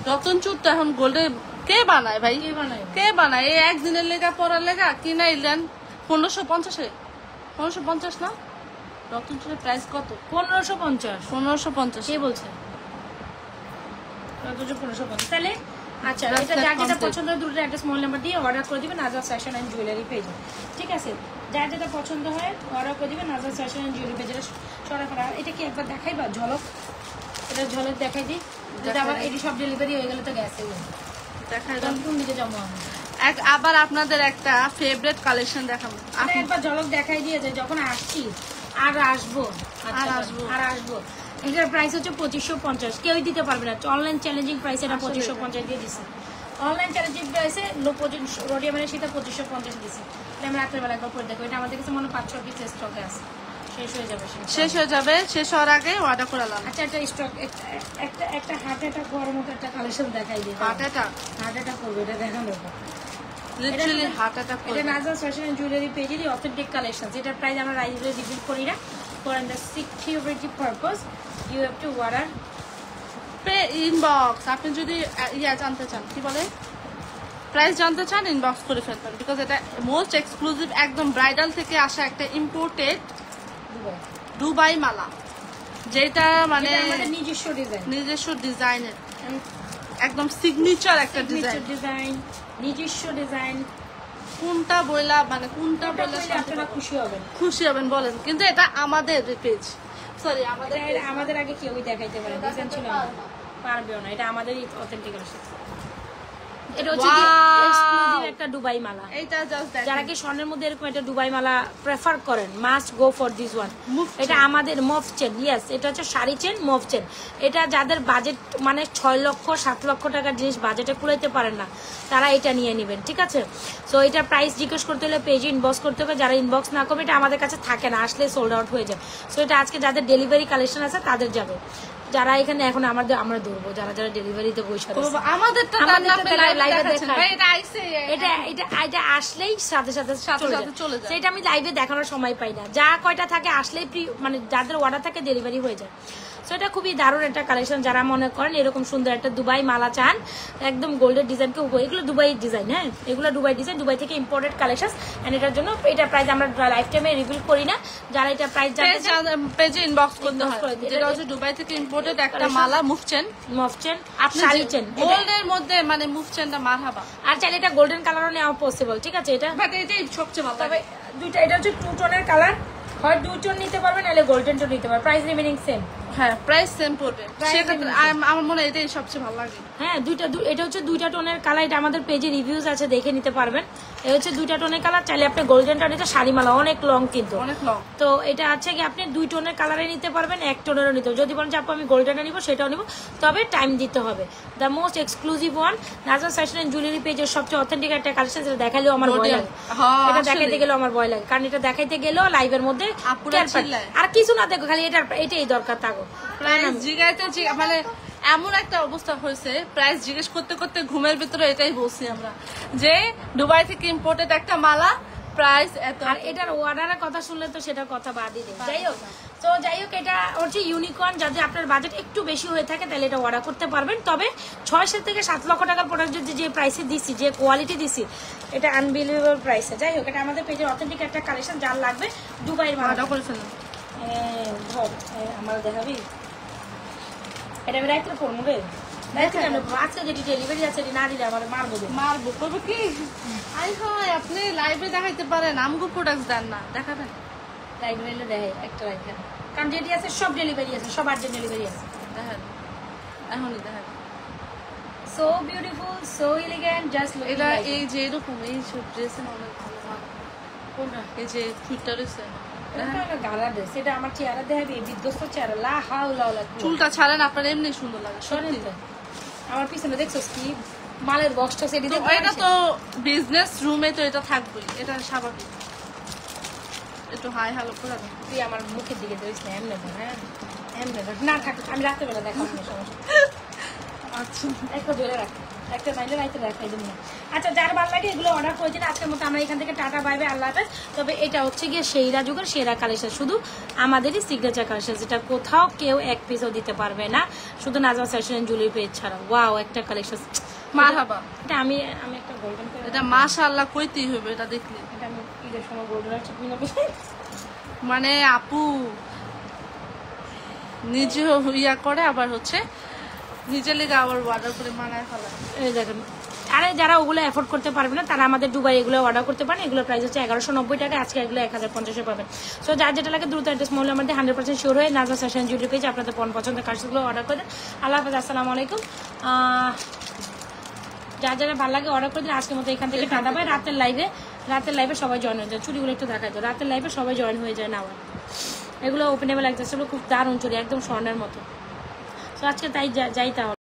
রতন চুর তো এখন গোল্ডে কে বানায় ভাই? কে বানায়? কে বানায়? এই একদিনের লেগা পরার লেগা কিনাইলেন 1550-এ, 1550 না? রতন চুরের প্রাইস কত? 1550। 1550 কে বলছে? রতন চুর 1550। তাহলে আচ্ছা এটা যার যেটা পছন্দ হয় দুটো একটা স্মল নাম্বার দিয়ে অর্ডার করে দিবেন নাজাস ফ্যাশন এন্ড জুয়েলারি পেজে, ঠিক আছে? যার যেটা পছন্দ হয় অর্ডার করে দিবেন নাজাস ফ্যাশন এন্ড জুয়েলারি পেজে। সরাফরা এটা কি একবার দেখাইবা ঝলক? এটা ঝলক দেখাই দিই, যেটা আবার এটি সব ডেলিভারি হয়ে গেলে তো গেছে দেখাই দাম কোন দিকে জমা হবে। আবার আপনাদের একটা ফেভারিট কালেকশন দেখাবো, আমি একবার ঝলক দেখাই দিয়ে যে যখন আসছি আর আসবো আর আসবো। এটার প্রাইস হচ্ছে 2550, কেউই দিতে পারবে না। অনলাইন চ্যালেঞ্জিং প্রাইস এটা 2550 দিয়ে দিছে। অনলাইন চ্যালেঞ্জিং প্রাইসে রোডিয়ামের সেটা 2550 দিছে। আমি রাতের বেলা একবার পরে দেখো, এটা আমাদের কাছে মনে 5-6 পিস স্টকে আছে, শেষ হয়ে যাবে। শেষ হওয়ার আগে অর্ডার করে আনলাম। আচ্ছা একটা স্টক একটা হার্ট অ্যাটাক হওয়ার মতো একটা কালেকশন দেখাই দিই। হার্ট অ্যাটাক করবে, এটা দেখানো লিটারালি হার্ট অ্যাটাক এটা নাজাস ফ্যাশন এন্ড জুয়েলারি পেজেরই অথেন্টিক কালেকশন। এটার প্রাইস আমরা রাইজে রিভিল করি না, for the security purpose you have to order পে ইনবক্স। আপনি যদি জানতে চান, কি বলে, প্রাইস জানতে চান, ইনবক্স করে ফেলবেন, বিকজ এটা মোস্ট এক্সক্লুসিভ একদম ব্রাইডাল থেকে আসা একটা ইম্পোর্টেড দুবাই মালা, যেটা মানে নিজস্ব ডিজাইনের একদম সিগনেচার একটা ডিজাইন, নিজস্ব ডিজাইন। কোনটা বইলা মানে কোনটা বললে আপনারা খুশি হবেন বলেন, কিন্তু এটা আমাদের পেজ, সরি আমাদের আগে কেউই দেখাইতে পারে ডিজাইন ছিল পারবেও না, এটা আমাদেরই অথেন্টিক। এটা হচ্ছে কি এক্সক্লুসিভ একটা দুবাই মালা। এটা জাস্ট দেখেন, যারা কি স্বর্ণের মধ্যে এরকম একটা দুবাই মালা প্রেফার করেন, must go for this one. এটা আমাদের মফ চেন, ইয়েস এটা হচ্ছে শাড়ি চেন, মফ চেন। এটা যাদের বাজেট মানে 6 লক্ষ 7 লক্ষ টাকার জিনিস বাজেটে কুলাইতে পারেন না, তারা এটা নিয়ে নেবেন, ঠিক আছে? সো এটার প্রাইস জিজ্ঞেস করতে হলে পেজে ইনবক্স করতে হবে। যারা ইনবক্স না করবে, এটা আমাদের কাছে থাকে না, আসলে সোল্ড আউট হয়ে যায়। সো এটা আজকে যাদের ডেলিভারি কালেকশন আছে তাদের যাবে। যারা এখানে এখন আমরা দৌড়বো, যারা যারা ডেলিভারিতে বসে আমাদেরটা লাইভে দেখায়, এটা আসলেই সাথে সাথে চলে যায়। সেটা আমি লাইভে দেখানোর সময় পাই না, যা কয়টা থাকে আসলেই মানে যাদের অর্ডার থাকে ডেলিভারি হয়ে যায়। সো এটা খুবই দারুণ একটা কালেকশন। যারা মনে করেন এরকম সুন্দর একটা দুবাই মালা চান, একদম গোল্ডের ডিজাইনকে এগুলো দুবাই ডিজাইন, হ্যাঁ এগুলো দুবাই ডিজাইন, দুবাই থেকে ইম্পোর্টেড কালেকশন। এন্ড এটার জন্য এটা প্রাইস আমরা লাইফ টাইমে রিভিল করি না। যারা এটা প্রাইস জানতে চান পেজে ইনবক্স করতে হয়। এটা হচ্ছে দুবাই থেকে ইম্পোর্টেড একটা মালা, মুভ চেন আপনি শাড়ি চেন, গোল্ডের মধ্যে মানে মুভ চেনটা মারহাবা। আর চাইলে এটা গোল্ডেন কালারও নেওয়া পসিবল, ঠিক আছে? এটা বাট এটাই সবচেয়ে ভালো। তবে দুইটা, এটা হচ্ছে 2 টোনের কালার, হয় 2 টোন নিতে পারবেন নাহলে গোল্ডেন টোন নিতে পারবেন, প্রাইস রিমেনিং সেম। হ্যাঁ প্রাইস সেম পড়বে, সেক্ষেত্রে আমার মনে হয় এটাই সবচেয়ে ভালো লাগে। হ্যাঁ এটা হচ্ছে 2টা টোনের কালার। এটা আমাদের পেজে রিভিউজ আছে, দেখে নিতে পারবেন। এটা হচ্ছে 2টা টোনের কালার। চাইলে আপনি গোল্ডেনটা নিতে, শাড়ি মালা অনেক লং, কিন্তু অনেক লং। তো এটা আছে কি আপনি 2 টোনের কালারে নিতে পারবেন, 1 টোনেরও নিতে পারবেন। যদি বলেন যে আপু আমি গোল্ডেনটা নিব, সেটাও নিব, তবে টাইম দিতে হবে। The most exclusive one, Nazma fashion and jewellery পেজের সবচেয়ে অথেন্টিক একটা কালেকশন। যেটা দেখাইলেও আমার ভয় লাগে, এটা দেখাইতে গেলেও আমার ভয় লাগে, কারণ এটা দেখাইতে গেলেও লাইভের মধ্যে আর কিছু না দেখো, খালি এটাই দরকার থাকো। মানে এমন একটা অবস্থা হয়েছে, প্রাইস জিজ্ঞেস করতে করতে ঘুমের ভিতরে এটাই বলছি আমরা, যে দুবাই থেকে ইম্পোর্টেড একটা মালা, প্রাইস এত। আর এটার অর্ডারের কথা শুনলে তো সেটার কথা বাদই দেয়। যাই হোক এটা হচ্ছে ইউনিকর্ন। যদি আপনার বাজেট একটু বেশি হয়ে থাকে তাহলে এটা অর্ডার করতে পারবেন। তবে 6 থেকে 7 লক্ষ টাকার প্রোডাক্ট যে প্রাইসে দিছি, যে কোয়ালিটি দিছি, এটা আনবিলিভেবল প্রাইসে। যাই হোক এটা আমাদের পেজের অথেন্টিক একটা কালেকশন। যার লাগবে দুবাইয়ের মালাটা করে ফেলুন। আমার দেখাবি এটা আমি রাইতে করবো রে, আজকে যেটি ডেলিভারি আছে না দিলে আমার মারবো করবো কি? আপনি লাইভে দেখাইতে পারেন, আমগো প্রোডাক্ট দেন না, দেখাবেন লাইভে দেখাই একটা লাইভ, কারণ যেটি আছে সব ডেলিভারি আছে, সব আর্জেন্ট ডেলিভারি আছে। দেখেন এখনই দেখেন, so beautiful, so elegant, just এটা এই যে এরকম এই সব ড্রেসে অনেক ভালো হয়। কোনটা? এই যে ফুটটা রয়েছে, সেটা আমার চেহারা দেখাবি, বিধ্বস্ত চেহারা, লা হাওলা ওয়ালা কুওয়াতা। চুলটা ছাড়েন, আপনার এমনি সুন্দর লাগে। আমার পিছনে দেখছো কি মালের বক্সটা, সেটি এটা তো বিজনেস রুমে তো এটা থাকবেই, এটা স্বাভাবিক। একটু হাই হ্যালো করে দেন, তুই আমার মুখের দিকে ধরিস না, এমনি ধর। হ্যাঁ এমনি ধর, না থাক, আমি রাত্রেবেলা দেখাবো না, সমস্যা। আচ্ছা একটা ধরে রাখ, একটা মাইলে রাইতে রাখাই দেবো না। আচ্ছা যার ভালো লাগে এগুলো অর্ডার করে দিন। আজকের মতো আমরা এখান থেকে টাটা বাই বাই, আল্লাহ হাফেজ। তবে এটা হচ্ছে গিয়ে সেইরা যুগের সেরা কালেকশন, শুধু আমাদেরই সিগনেচার কালেকশন, যেটা কোথাও কেউ এক পিসও দিতে পারবে না, শুধু Nazma fashion and jewellery page ছাড়া। ওয়াও একটা কালেকশন, মারহাবা। এটা আমি একটা গোল্ডেন, এটা মাশাআল্লাহ কইতেই হবে, এটা দেখলে। এটা আমি ঈদের সময় গোল্ডেন আর চিকনি নেব, মানে আপু নিজে ইয়া করে, আবার হচ্ছে নিজে লেগে আবার অর্ডার করে মানায় ফেলা। এই দেখেন, আরে যারা ওগুলো এফোর্ড করতে পারবে না তারা আমাদের দুবাই এগুলো অর্ডার করতে পারেন। এগুলো প্রাইস হচ্ছে 1190 টাকা, আজকে এগুলো 1050 পাবেন। সো যার যেটা লাগে দ্রুত অ্যাড্রেস মহলে আমাদের 100% শিওর হয়ে নাজমা ফ্যাশন জুয়েলারি পেজ আপনাদের পছন্দের কাজগুলো অর্ডার করে দেন। আল্লাহ হাফেজ, আসসালামু আলাইকুম। যার যারা ভালো লাগে অর্ডার করে দিন। আজকের মতো এখান থেকে টাটা বাই। রাতের লাইভে সবাই জয়েন হয়ে যায়, চুরিগুলো একটু দেখায় তো, রাতের লাইভে সবাই জয়েন হয়ে যায় না। এগুলো ওপেনেবল একদম খুব দারুণ চুরি, একদম স্বর্ণের মতো। তো আজকে তাই যাই তাহলে।